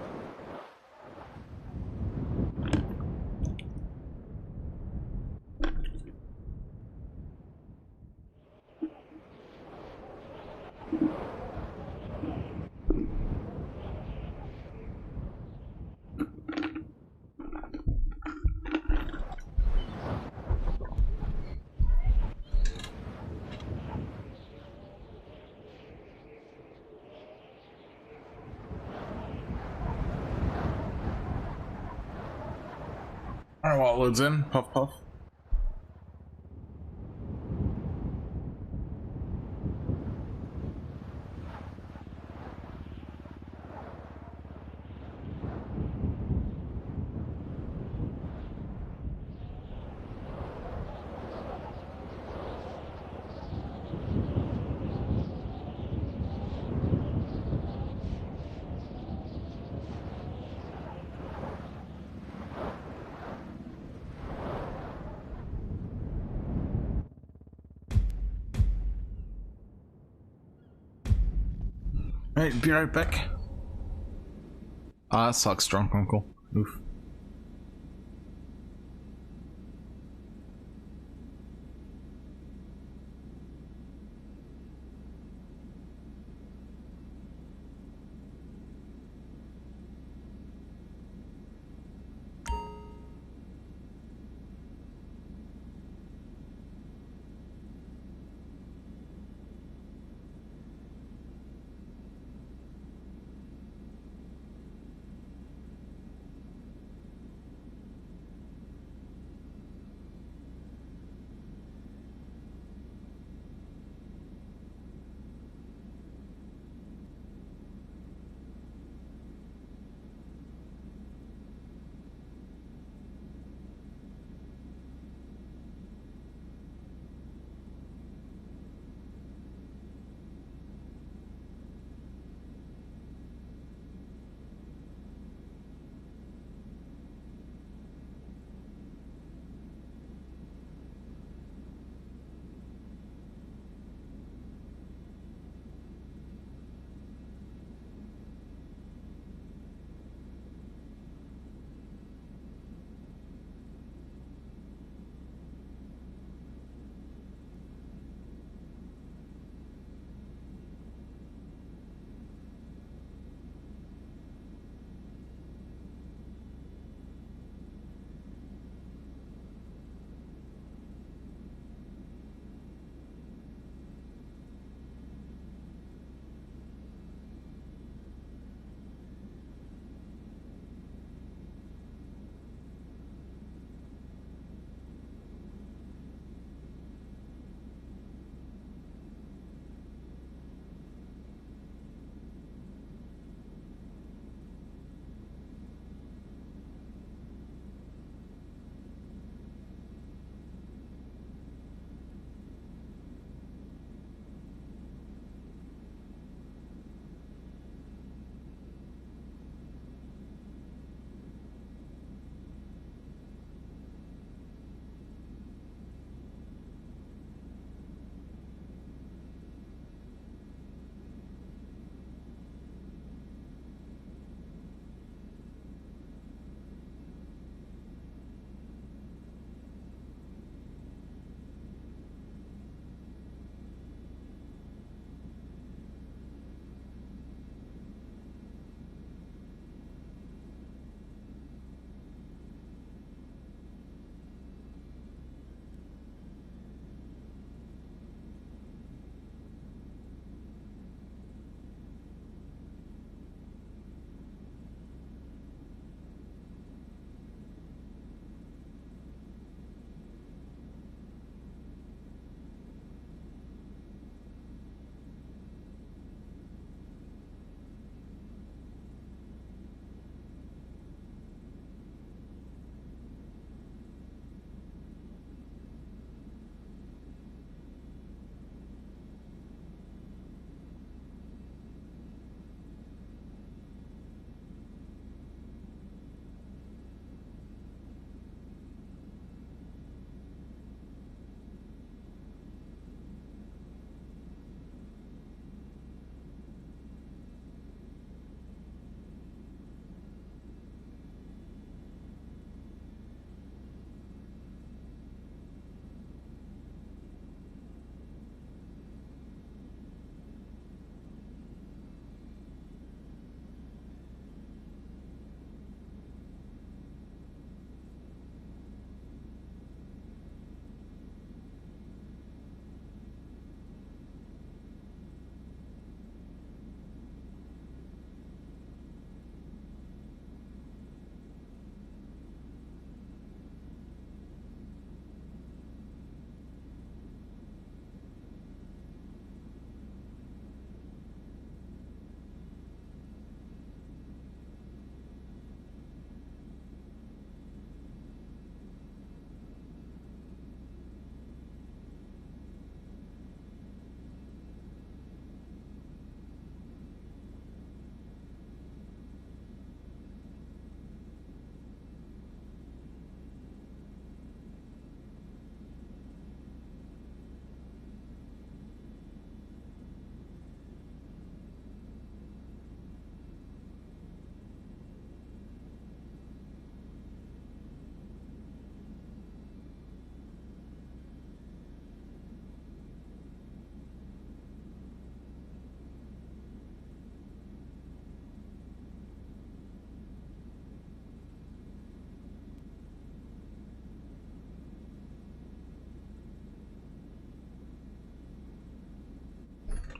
Alright, while it loads in, puff puff. Alright, be right back. Ah, that sucks, drunk uncle. Oof.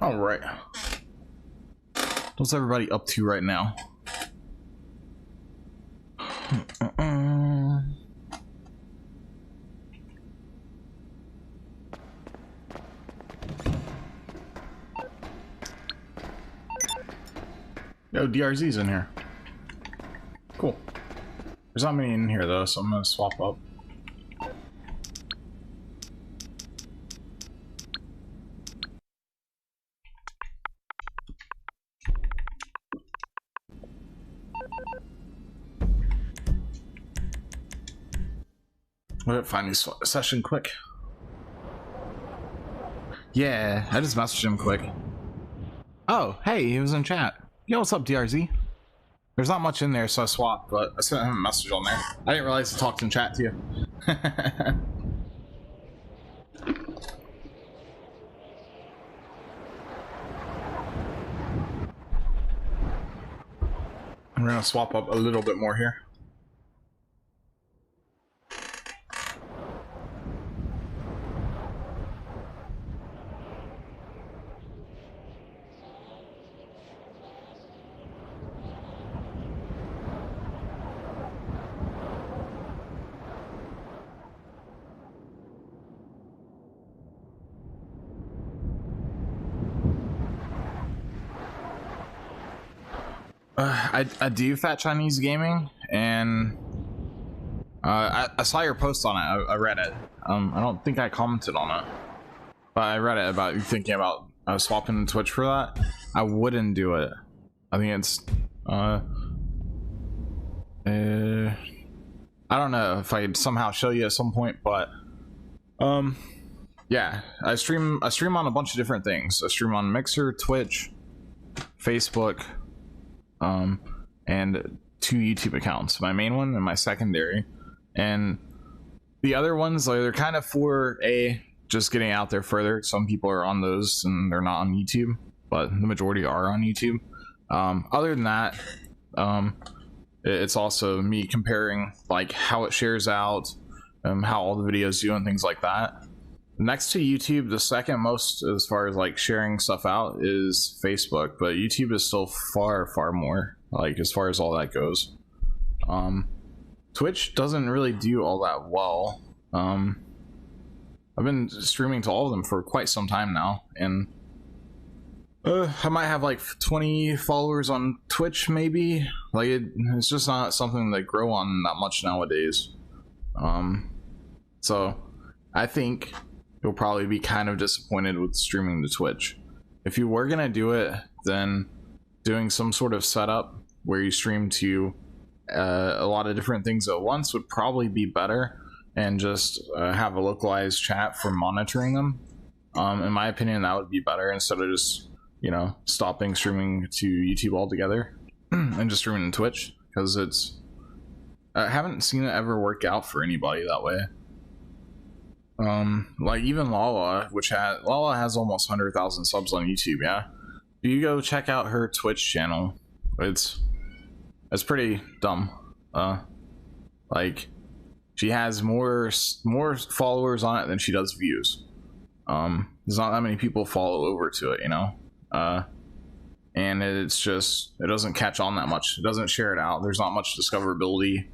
All right. What's everybody up to right now? Yo, DRZ's in here. Cool. There's not many in here though, so I'm gonna swap up. Find this session quick. Yeah, I just messaged him quick. Oh, hey, he was in chat. Yo, what's up, DRZ? There's not much in there, so I swapped, but I sent him a message on there. I didn't realize he talked in chat to you. I'm gonna swap up a little bit more here. I do Fat Chinese Gaming, and I saw your post on it. I read it. I don't think I commented on it, but I read it about you thinking about swapping to Twitch for that. I wouldn't do it. I think it's I don't know if I could somehow show you at some point, but yeah, I stream on a bunch of different things. I stream on Mixer, Twitch, Facebook, and 2 YouTube accounts, my main one and my secondary, and the other ones, like, they're kind of for just getting out there further. Some people are on those and they're not on YouTube, but the majority are on YouTube. Other than that, it's also me comparing like how it shares out, how all the videos do and things like that. Next to YouTube, the second most as far as like sharing stuff out is Facebook, but YouTube is still far more, like, as far as all that goes. Twitch doesn't really do all that well. I've been streaming to all of them for quite some time now, and I might have like 20 followers on Twitch, maybe. Like, it's just not something that grow on that much nowadays. So I think you'll probably be kind of disappointed with streaming to Twitch. If you were gonna do it, then doing some sort of setup where you stream to a lot of different things at once would probably be better, and just have a localized chat for monitoring them. In my opinion, that would be better, instead of just, you know, stopping streaming to YouTube altogether and just streaming to Twitch, because it's I haven't seen it ever work out for anybody that way. Like even Lala, Lala has almost 100,000 subs on YouTube. Yeah, you go check out her Twitch channel. It's pretty dumb. Like, she has more followers on it than she does views. There's not that many people follow over to it, you know. And it's just, it doesn't catch on that much. It doesn't share it out. There's not much discoverability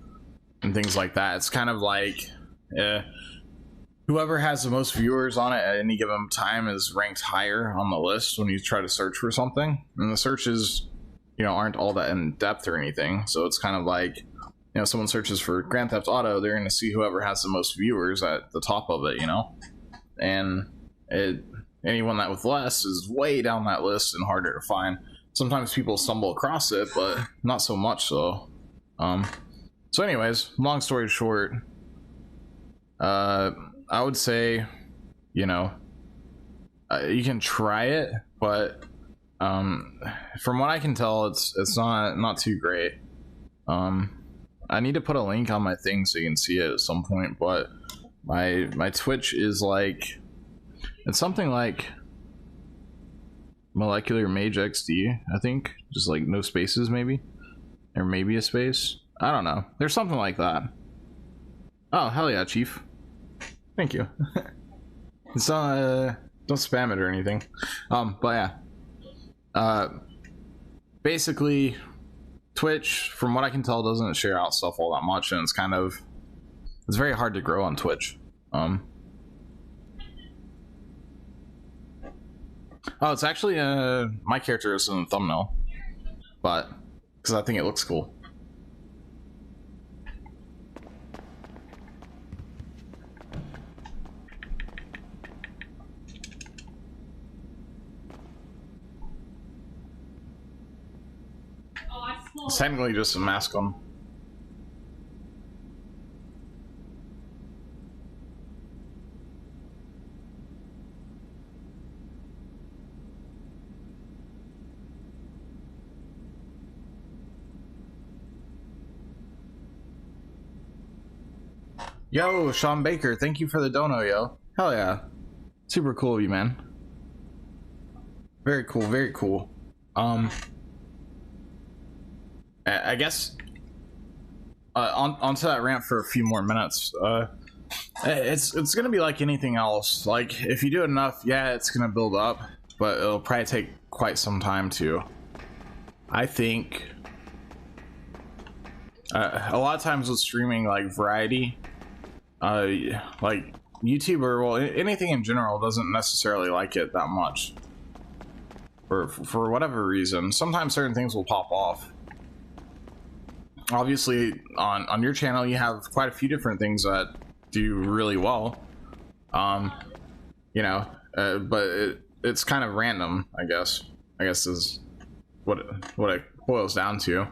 and things like that. It's kind of like whoever has the most viewers on it at any given time is ranked higher on the list when you try to search for something, and the searches, you know, aren't all that in depth or anything. So it's kind of like, you know, someone searches for Grand Theft Auto, they're going to see whoever has the most viewers at the top of it, you know. And anyone that with less is way down that list and harder to find. Sometimes people stumble across it, but not so much so. So anyways, long story short, I would say, you know, you can try it, but from what I can tell, it's not too great. I need to put a link on my thing so you can see it at some point, but my Twitch is like, it's something like Moleular MageXD, I think, just like no spaces, maybe, or maybe a space. I don't know. There's something like that. Oh, hell yeah, Chief. Thank you. It's don't spam it or anything. But yeah, basically Twitch, from what I can tell, doesn't share out stuff all that much, and it's very hard to grow on Twitch. Oh, it's actually my character is in the thumbnail, but because I think it looks cool. It's technically just a mask on. Yo, Sean Baker, thank you for the dono, yo. Hell yeah. Super cool of you, man. Very cool, very cool. I guess onto that rant for a few more minutes. It's gonna be like anything else. Like, if you do it enough, yeah, it's gonna build up, but it'll probably take quite some time to. I think a lot of times with streaming, like variety, like YouTube or well, anything in general doesn't necessarily like it that much. For whatever reason, sometimes certain things will pop off. Obviously, on your channel, you have quite a few different things that do really well. You know, but it's kind of random, I guess. I guess is what it boils down to.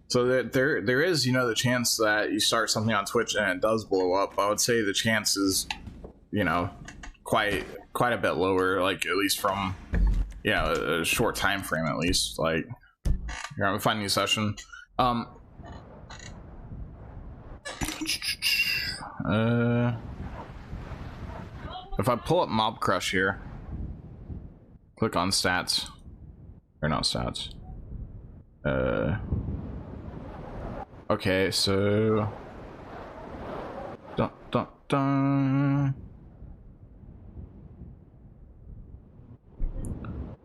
So that there is, you know, the chance that you start something on Twitch and it does blow up. I would say the chance is, you know, quite a bit lower, like at least from, you know, a short time frame at least. Like, here, I'm finding a session. If I pull up Mob Crush here, click on stats, or not stats. Okay, so dun, dun, dun.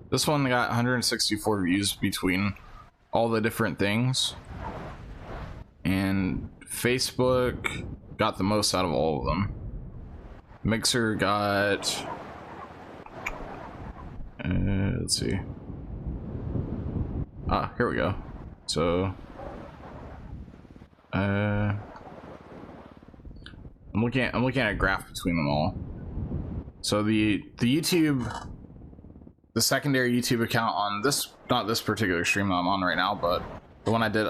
This one got 164 views between all the different things, and Facebook got the most out of all of them. Mixer got let's see, here we go. So I'm looking at a graph between them all. So the YouTube, the secondary YouTube account on this, not this particular stream that I'm on right now, but the one I did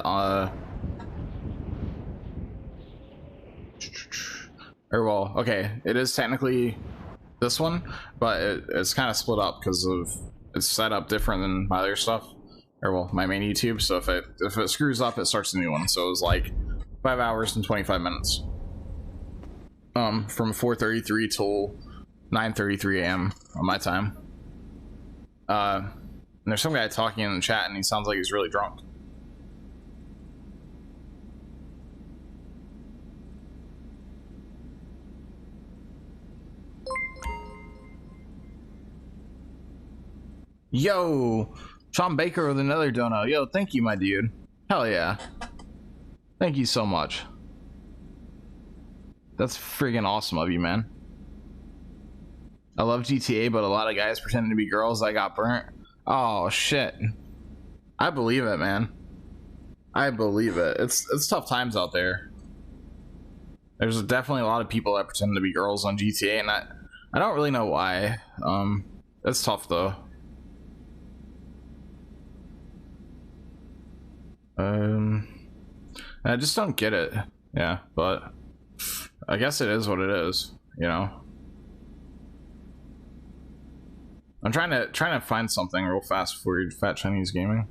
or well, okay, it is technically this one, but it's kind of split up because of it's set up different than my other stuff, or well, my main YouTube. So if it screws up, it starts a new one. So it was like 5 hours and 25 minutes from 4:33 till 9:33 a.m. on my time. And there's some guy talking in the chat and he sounds like he's really drunk. Yo, Sean Baker with another dono. Yo, thank you, my dude. Hell yeah. Thank you so much. That's friggin' awesome of you, man. I love GTA, but a lot of guys pretending to be girls. I got burnt. Oh, shit. I believe it, man. I believe it. It's tough times out there. There's definitely a lot of people that pretend to be girls on GTA, and I don't really know why. It's tough, though. I just don't get it. Yeah, but I guess it is what it is, you know. I'm trying to find something real fast before you Fat Chinese Gaming.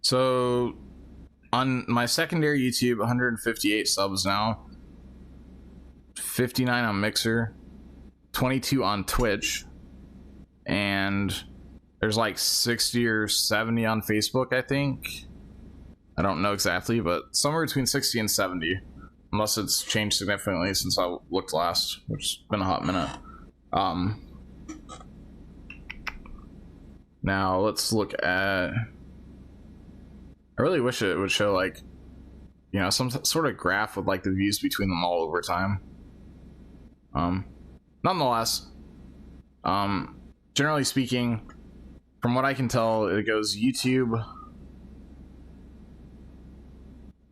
So on my secondary YouTube, 158 subs now, 59 on Mixer, 22 on Twitch, and there's like 60 or 70 on Facebook, I think. I don't know exactly, but somewhere between 60 and 70, unless it's changed significantly since I looked last, which has been a hot minute. Now let's look at. I really wish it would show, like, you know, some sort of graph with like the views between them all over time. Nonetheless, generally speaking, from what I can tell, it goes YouTube.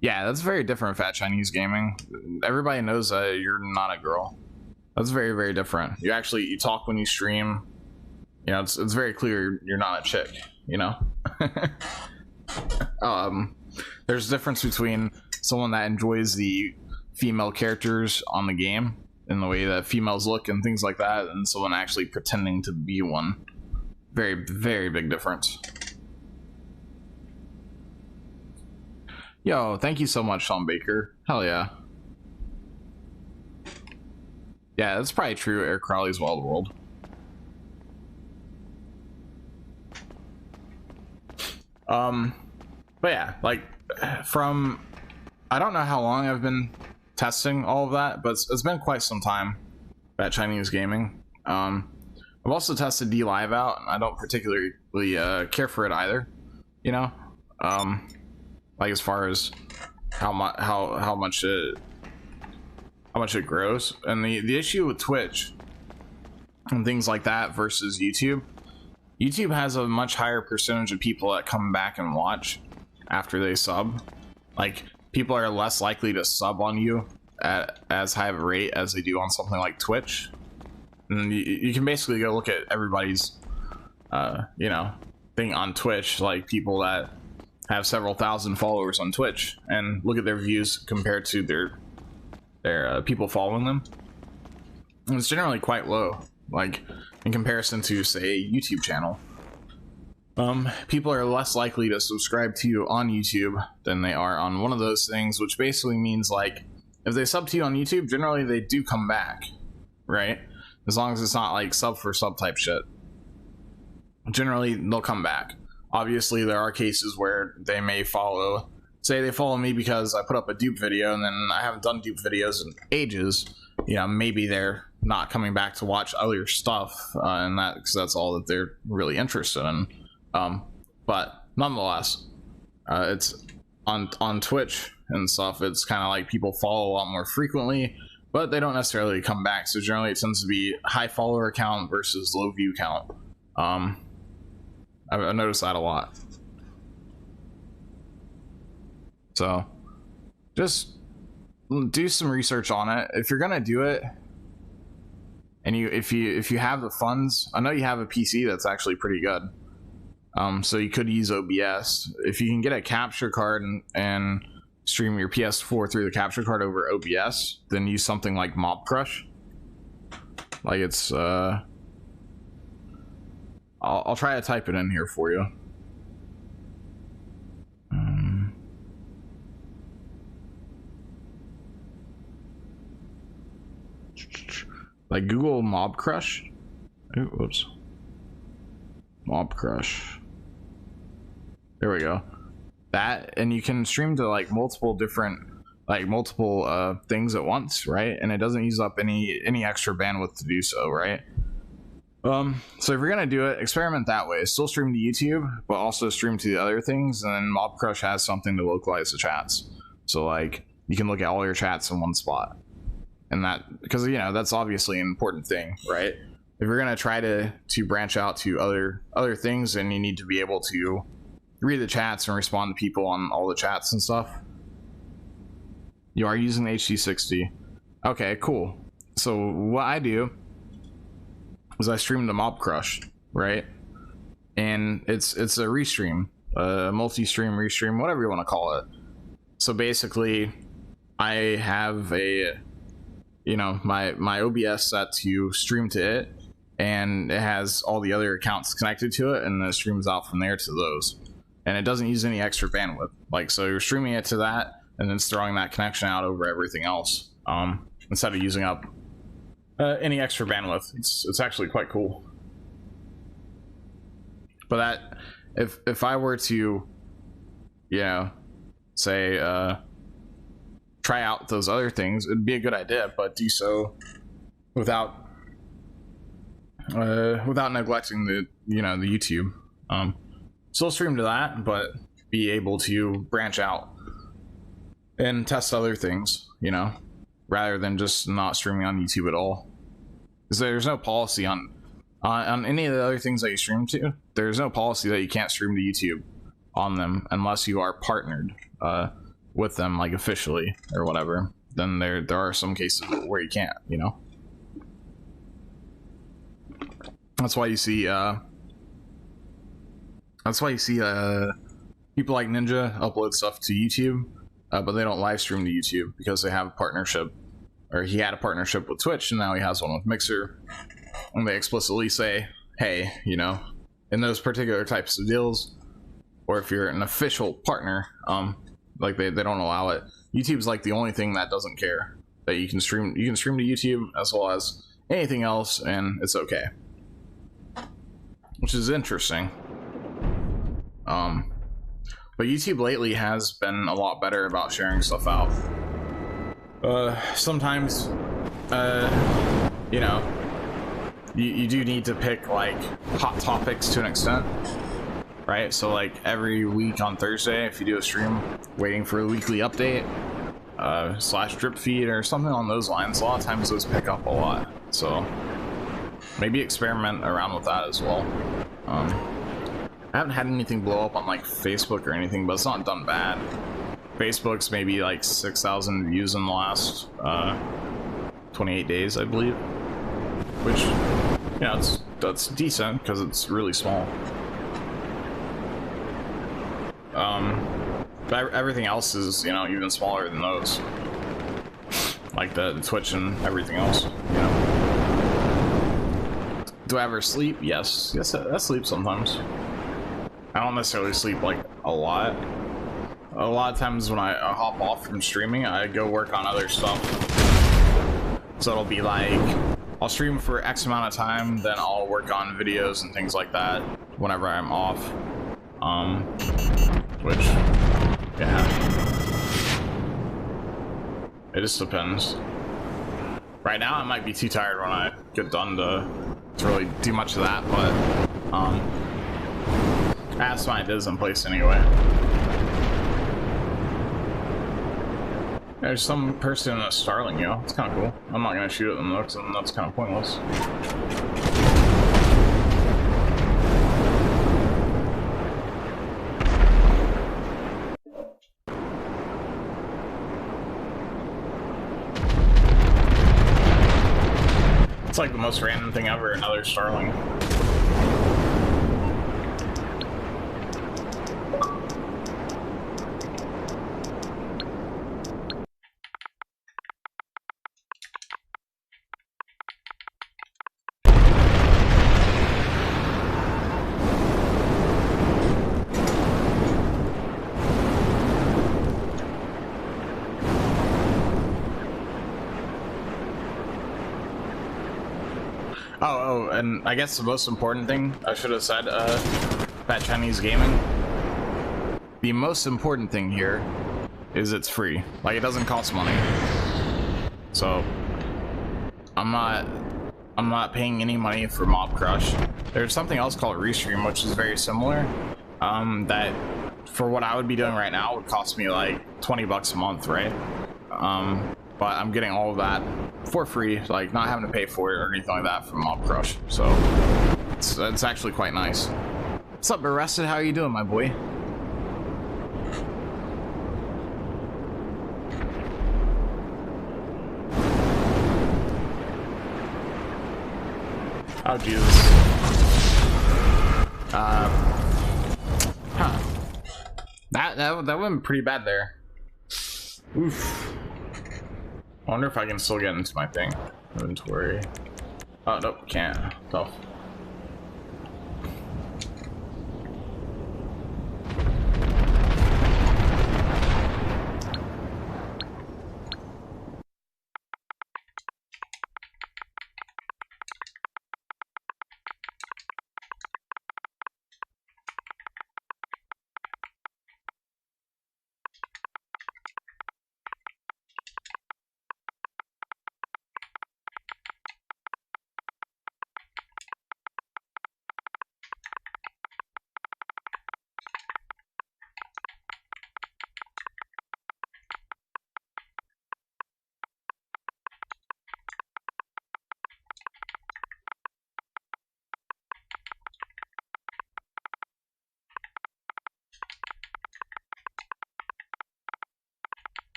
Yeah, that's very different, Fat Chinese Gaming. Everybody knows that you're not a girl. That's very, very different. You talk when you stream. You know, it's very clear you're not a chick, you know? There's a difference between someone that enjoys the female characters on the game and the way that females look and things like that, and someone actually pretending to be one. Very, very big difference. Yo, thank you so much, Sean Baker. Hell yeah. Yeah, that's probably true, Eric Crowley's Wild World. But yeah, like, I don't know how long I've been testing all of that, but it's been quite some time at Chinese Gaming. I've also tested D Live out, and I don't particularly care for it either, you know? Like, as far as how much it grows. And the issue with Twitch and things like that versus YouTube has a much higher percentage of people that come back and watch after they sub. Like, people are less likely to sub on you at as high of a rate as they do on something like Twitch. And you can basically go look at everybody's you know, thing on Twitch, like people that have several thousand followers on Twitch, and look at their views compared to their people following them. And it's generally quite low, like in comparison to, say, a YouTube channel. People are less likely to subscribe to you on YouTube than they are on one of those things, which basically means, like, if they sub to you on YouTube, generally they do come back, right? As long as it's not like sub for sub type shit. Generally, they'll come back. Obviously, there are cases where they may follow. Say they follow me because I put up a dupe video and then I haven't done dupe videos in ages. You know, maybe they're not coming back to watch other stuff, and that, because that's all that they're really interested in. But nonetheless, it's on Twitch and stuff. It's kind of like people follow a lot more frequently, but they don't necessarily come back. So generally, it tends to be high follower count versus low view count. I've noticed that a lot. So just do some research on it if you're gonna do it, and if you have the funds. I know you have a PC that's actually pretty good, so you could use OBS. If you can get a capture card and stream your PS4 through the capture card over OBS, then use something like Mob Crush. Like, it's I'll try to type it in here for you. Like, Google Mob Crush. Ooh, whoops. Mob Crush. There we go. That, and you can stream to like multiple different, things at once, right? And it doesn't use up any extra bandwidth to do so, right? So if you're gonna do it, experiment that way. Still stream to YouTube, but also stream to the other things. And then Mob Crush has something to localize the chats, so like you can look at all your chats in one spot. And that, because, you know, that's obviously an important thing, right? If you're gonna try to branch out to other things, then you need to be able to read the chats and respond to people on all the chats and stuff. You are using HD60. Okay, cool. So what I do is I stream to Mob Crush, right? And it's a restream, multi-stream restream, whatever you want to call it. So basically, I have a, you know, my OBS set to stream to it, and it has all the other accounts connected to it, and it streams out from there to those. And it doesn't use any extra bandwidth. Like, so you're streaming it to that, and then it's throwing that connection out over everything else, instead of using up any extra bandwidth. It's actually quite cool. But that, if I were to, you know, say, try out those other things, it'd be a good idea, but do so without neglecting the the YouTube. Still stream to that, but be able to branch out and test other things, rather than just not streaming on YouTube at all. Because there's no policy on any of the other things that you stream to. There's no policy that you can't stream to YouTube on them unless you are partnered with them, like officially or whatever. Then there are some cases where you can't, That's why you see people like Ninja upload stuff to YouTube, but they don't live stream to YouTube because they have a partnership, or he had a partnership with Twitch and now he has one with Mixer, and they explicitly say, hey, in those particular types of deals, or if you're an official partner, like they don't allow it. YouTube's like the only thing that doesn't care that you can stream to YouTube as well as anything else, and it's okay, which is interesting. But YouTube lately has been a lot better about sharing stuff out. Sometimes, you do need to pick like hot topics to an extent, right? So like every week on Thursday, if you do a stream waiting for a weekly update, / drip feed or something on those lines, a lot of times those pick up a lot. So maybe experiment around with that as well. I haven't had anything blow up on like Facebook or anything, but it's not done bad. Facebook's maybe like 6,000 views in the last 28 days, I believe. Which, that's decent because it's really small. But everything else is, even smaller than those. Like the Twitch and everything else, Do I ever sleep? Yes. Yes, I sleep sometimes. I don't necessarily sleep like a lot. A lot of times when I hop off from streaming, I go work on other stuff. So it'll be like, I'll stream for X amount of time, then I'll work on videos and things like that whenever I'm off. Which, yeah. It just depends. Right now I might be too tired when I get done to really do much of that, but, I have some ideas in place anyway. There's some person in a Starling, It's kind of cool. I'm not gonna shoot at them though, because that's kind of pointless. It's like the most random thing ever, another Starling. Oh, and I guess the most important thing I should have said, Fat Chinese Gaming. The most important thing here is it's free. Like, it doesn't cost money. So, I'm not paying any money for Mob Crush. There's something else called Restream, which is very similar. That for what I would be doing right now would cost me like 20 bucks a month, right? But I'm getting all of that for free, like not having to pay for it or anything like that from Mob Crush. So it's actually quite nice. What's up, Arrested? How are you doing, my boy? Oh Jesus. Huh. That went pretty bad there. Oof. I wonder if I can still get into my thing. Inventory. Oh, nope, can't. Tough.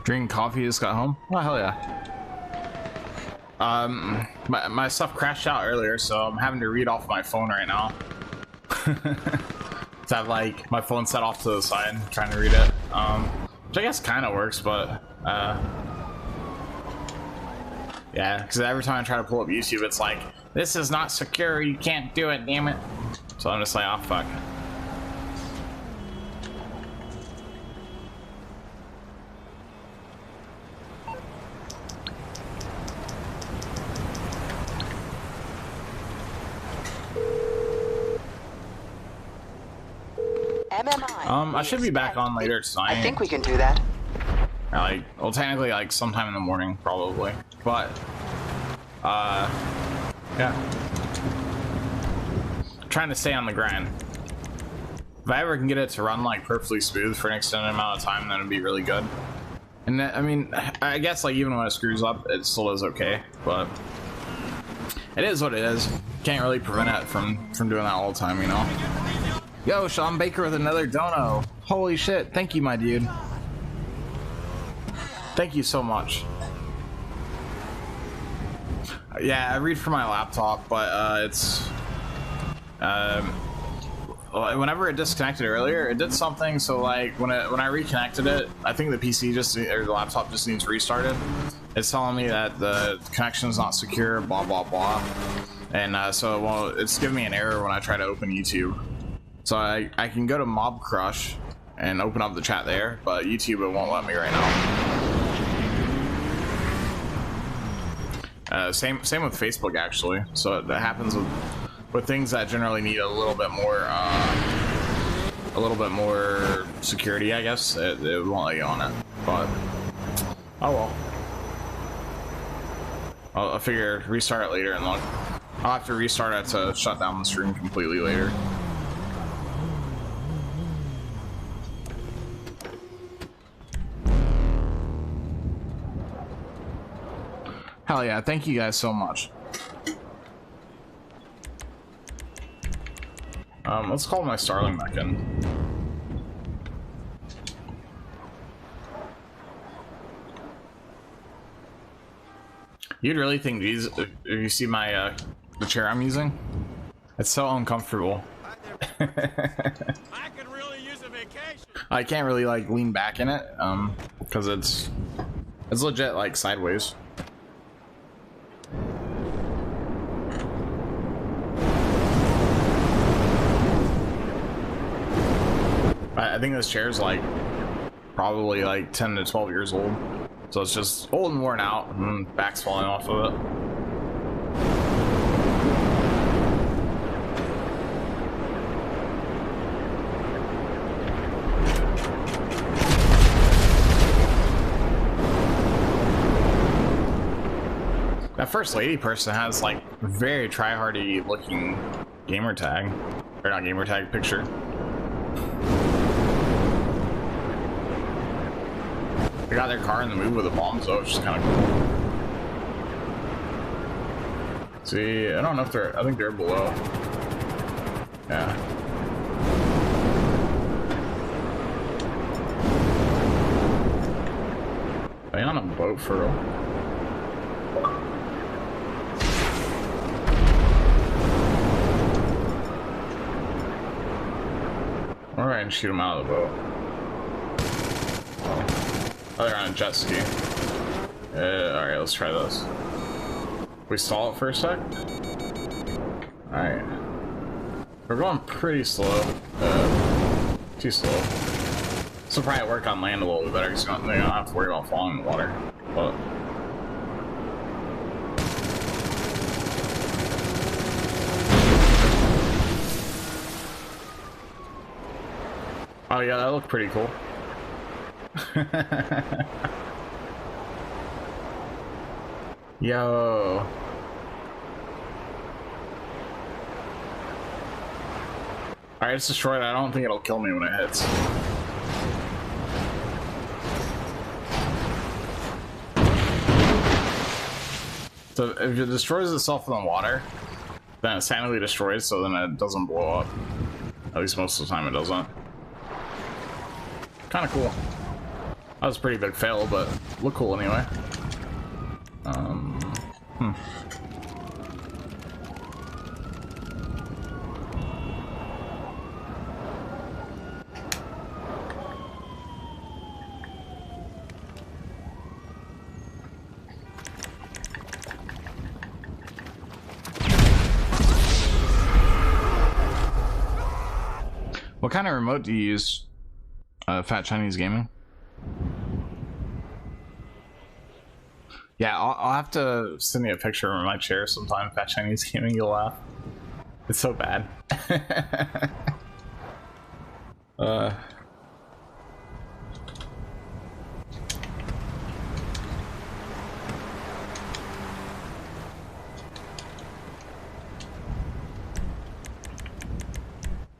Drinking coffee, just got home. Oh, hell yeah. My stuff crashed out earlier, so I'm having to read off my phone right now. So I have like my phone set off to the side, trying to read it. Which I guess kind of works, but yeah, because every time I try to pull up YouTube, it's like, this is not secure, you can't do it, damn it. So I'm just like, oh fuck. I should be back on later tonight. I think we can do that. Like, well, technically, like sometime in the morning, probably. But, yeah. I'm trying to stay on the grind. If I ever can get it to run like perfectly smooth for an extended amount of time, then it'd be really good. And I mean, I guess like even when it screws up, it still is okay. But it is what it is. Can't really prevent it from doing that all the time, you know. Yo, Sean Baker with another dono. Holy shit, thank you, my dude. Thank you so much. Yeah, I read from my laptop, but it's whenever it disconnected earlier, it did something. So like when I reconnected it, I think the PC or the laptop just needs restarted. It's telling me that the connection is not secure, blah blah blah, and so well, it's giving me an error when I try to open YouTube. So I can go to Mob Crush and open up the chat there, but YouTube it won't let me right now. Same with Facebook actually. So that happens with things that generally need a little bit more security, I guess. It won't let you on it, but oh well. I'll figure restart it later, and I'll have to restart it to shut down the stream completely later. Hell yeah, thank you guys so much. Let's call my Starling back in. You'd really think, geez, if you see my the chair I'm using, it's so uncomfortable. I could really use a vacation. I can't really like lean back in it, because it's legit like sideways. I think this chair's like probably like 10 to 12 years old, so it's just old and worn out, and back's falling off of it. That First Lady person has like very tryhardy looking gamer tag, or not gamer tag, picture. They got their car in the move with a bomb, so it's just kind of cool. See, I don't know if they're, I think they're below. Yeah. Are they on a boat for real? Alright, and shoot them out of the boat. Oh, they're on a jet ski. Alright, let's try this. We stall it for a sec? Alright. We're going pretty slow. Too slow. This will probably work on land a little bit better because they don't have to worry about falling in the water. But oh yeah, that looked pretty cool. Yo. Alright, it's destroyed. I don't think it'll kill me when it hits. So if it destroys itself in the water, then it's silently destroyed, so then it doesn't blow up. At least most of the time it doesn't. Kind of cool. That was a pretty big fail, but look cool anyway. What kind of remote do you use, Fat Chinese Gaming? Yeah, I'll have to send you a picture of my chair sometime, Fat Chinese Gaming, you'll laugh. It's so bad.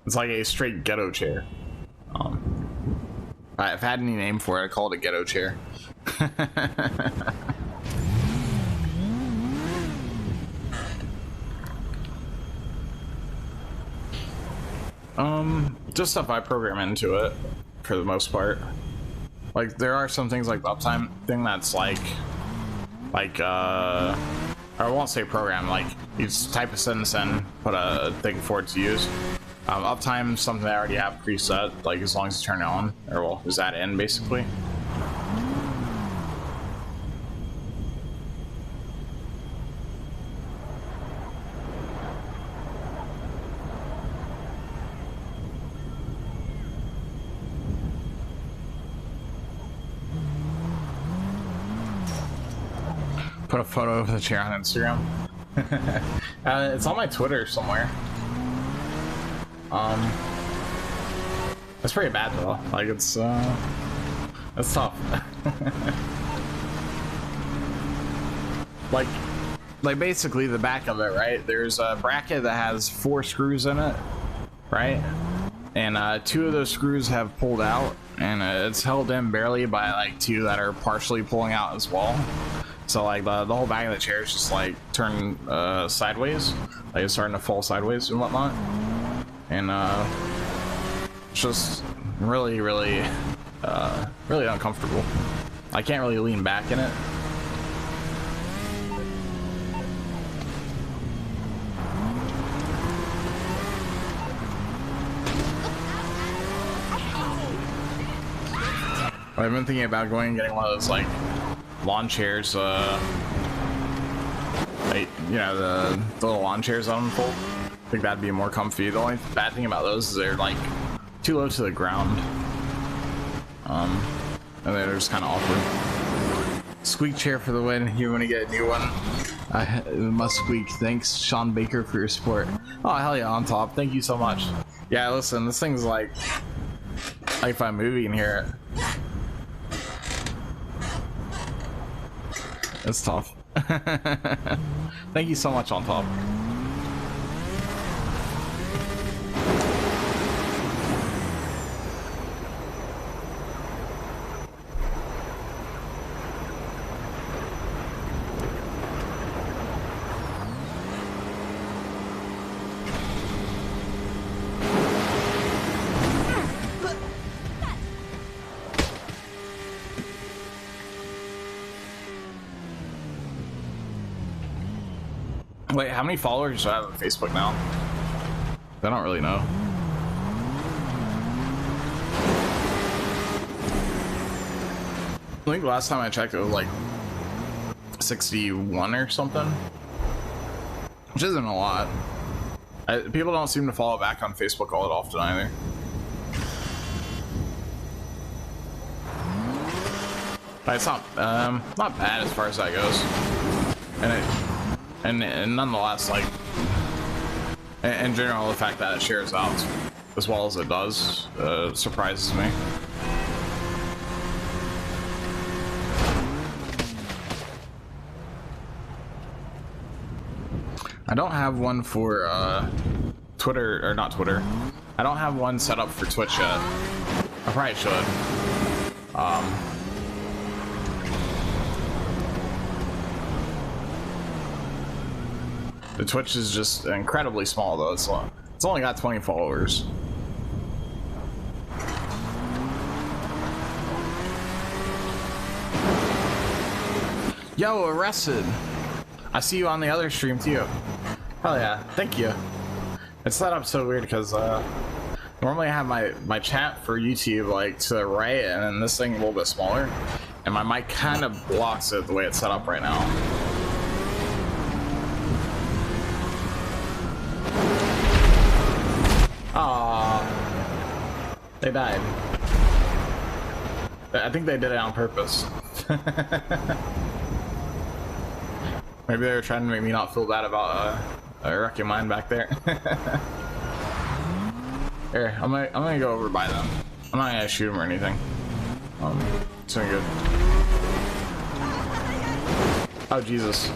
It's like a straight ghetto chair. If I had any name for it, I'd call it a ghetto chair. Just stuff I program into it, for the most part. Like, there are some things like the uptime thing that's like, I won't say program, like, you just type a sentence in, put a thing for it to use. Uptime is something I already have preset, like as long as you turn it on, or well, is that in basically? Put a photo of the chair on Instagram. It's on my Twitter somewhere. That's pretty bad though. Like it's that's tough. like basically the back of it, right? There's a bracket that has 4 screws in it, right? And 2 of those screws have pulled out, and it's held in barely by like 2 that are partially pulling out as well. So like the whole back of the chair is just like turned sideways, like it's starting to fall sideways and whatnot. And it's just really uncomfortable. I can't really lean back in it. I've been thinking about going and getting one of those like lawn chairs, like, you know, the little lawn chairs on fold. I think that'd be more comfy. The only bad thing about those is they're like too low to the ground. And they're just kind of awkward. Squeak chair for the win. You want to get a new one? It must squeak. Thanks, Sean Baker, for your support. Oh, hell yeah, on top. Thank you so much. Yeah, listen, this thing's like if I'm moving here. It's tough. Thank you so much, on top. Wait, how many followers do I have on Facebook now? I don't really know. I think last time I checked it was like 61 or something, which isn't a lot. People don't seem to follow back on Facebook all that often either. But it's not bad as far as that goes, and nonetheless, like, in general, the fact that it shares out as well as it does surprises me. I don't have one for Twitter, or not Twitter. I don't have one set up for Twitch yet. I probably should. The Twitch is just incredibly small though. It's only got 20 followers. Yo, Arrested. I see you on the other stream too. Hell yeah, thank you. It's set up so weird because normally I have my chat for YouTube like to the right, and then this thing a little bit smaller, and my mic kind of blocks it the way it's set up right now. Aww, they died. I think they did it on purpose. Maybe they were trying to make me not feel bad about wrecking mine back there. Here, I'm gonna go over by them. I'm not gonna shoot them or anything. It's doing good. Oh Jesus!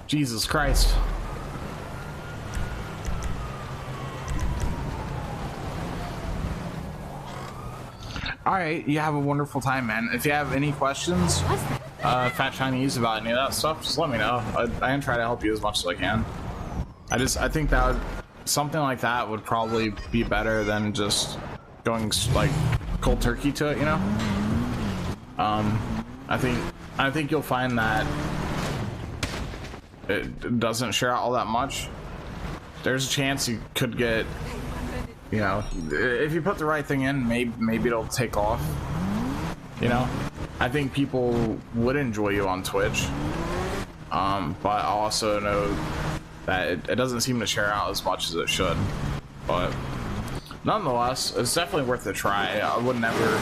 Jesus Christ! Alright, you have a wonderful time, man. If you have any questions, Fat Chinese, about any of that stuff, just let me know. I can try to help you as much as I can. I think that something like that would probably be better than just going like cold turkey to it, you know? I think you'll find that it doesn't share out all that much. There's a chance you could get, you know, if you put the right thing in, maybe it'll take off. You know, I think people would enjoy you on Twitch, but I also know that it doesn't seem to share out as much as it should. But nonetheless, it's definitely worth a try. I would never,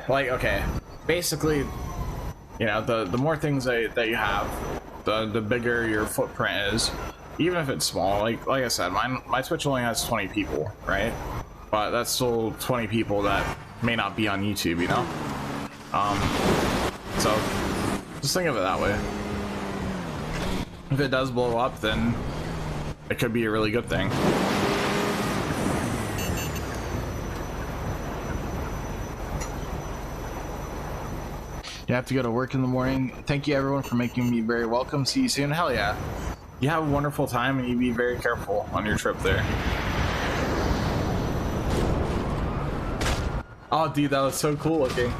like, okay, basically, you know, the more things that you have, the bigger your footprint is. Even if it's small, like I said, my Twitch only has 20 people, right? But that's still 20 people that may not be on YouTube, you know? So just think of it that way. If it does blow up, then it could be a really good thing. You have to go to work in the morning. Thank you everyone for making me very welcome. See you soon. Hell yeah. You have a wonderful time, and you be very careful on your trip there. Oh, dude, that was so cool looking.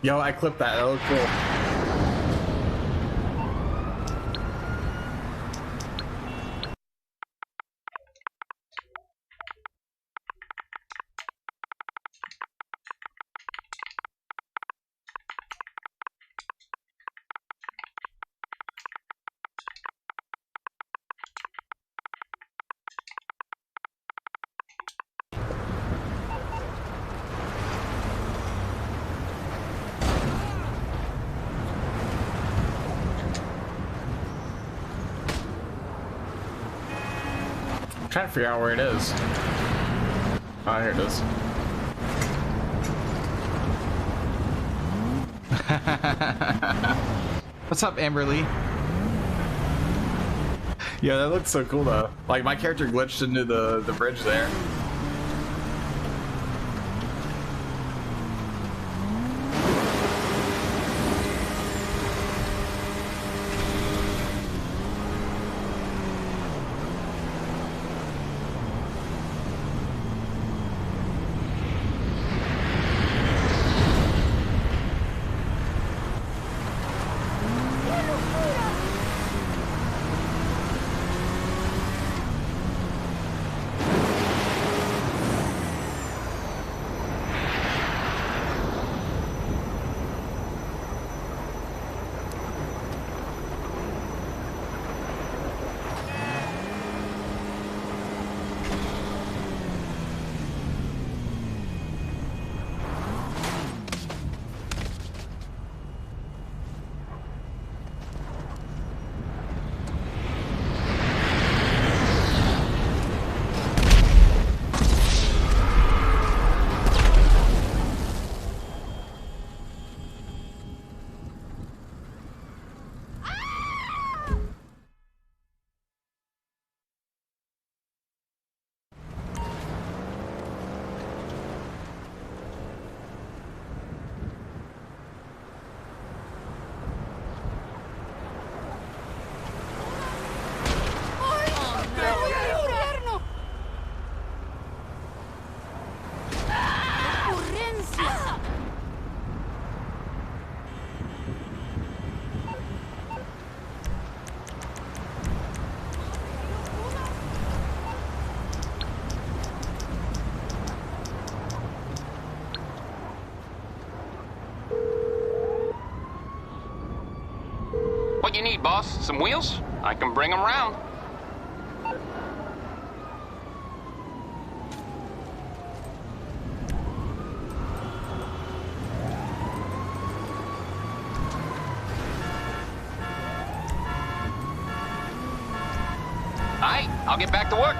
Yo, I clipped that. That looked cool. Trying to figure out where it is. Oh, here it is. What's up, Amberly? Yeah, that looks so cool though. Like my character glitched into the bridge there. What you need, boss? Some wheels? I can bring them round. Alright, I'll get back to work.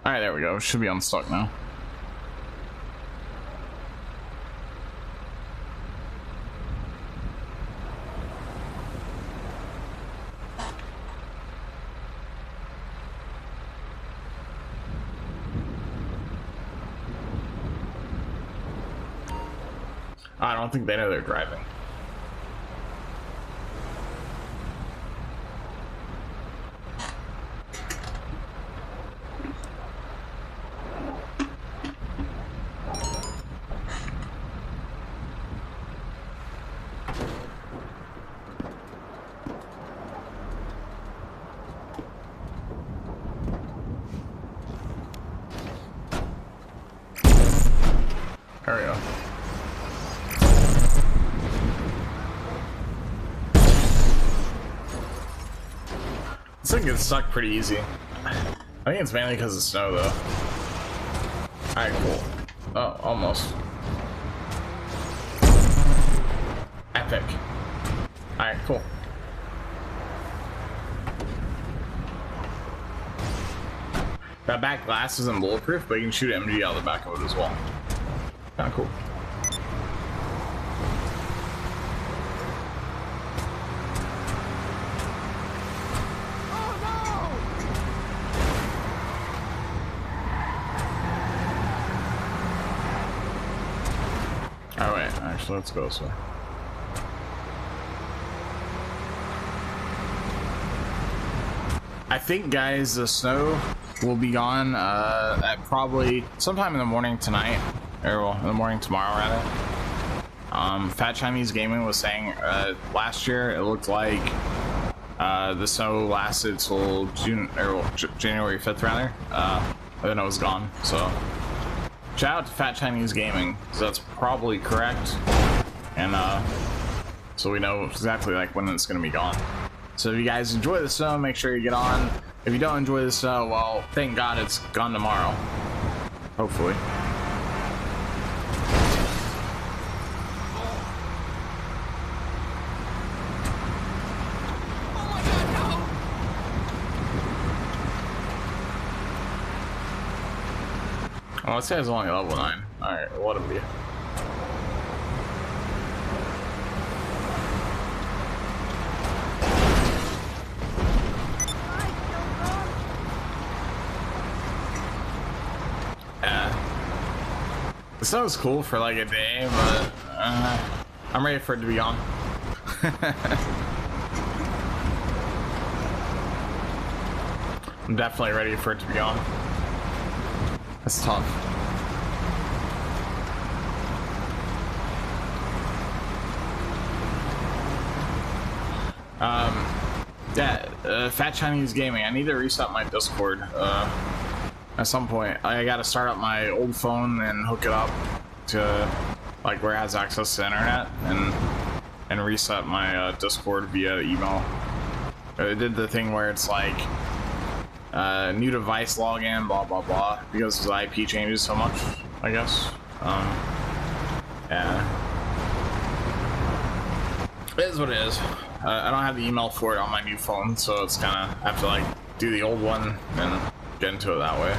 Alright, there we go. Should be unstuck now. I don't think they know they're driving. thing gets stuck pretty easy. I think it's mainly because of snow, though. Alright, cool. Oh, almost. Epic. Alright, cool. That back glass isn't bulletproof, but you can shoot MG out the back of it as well. Kinda cool. Alright, actually, let's go this way. I think, guys, the snow will be gone at probably sometime in the morning tonight, or well, in the morning tomorrow, rather. Fat Chinese Gaming was saying last year it looked like the snow lasted till June, or well, January 5th, rather. And then it was gone. So, shout out to Fat Chinese Gaming, because that's probably correct, and so we know exactly like when it's gonna be gone. So if you guys enjoy the snow, make sure you get on. If you don't enjoy the snow, well, thank God it's gone tomorrow. Hopefully. Oh, it says only level 9. Alright, what a be. The snow's cool for like a day, but I'm ready for it to be gone. I'm definitely ready for it to be gone. That's tough. Yeah, Fat Chinese Gaming. I need to reset my Discord. At some point, I gotta start up my old phone and hook it up to like where it has access to internet and reset my Discord via email. It did the thing where it's like new device login, blah blah blah, because the IP changes so much, I guess. Yeah, it is what it is. I don't have the email for it on my new phone, so it's kind of have to like do the old one and get into it that way.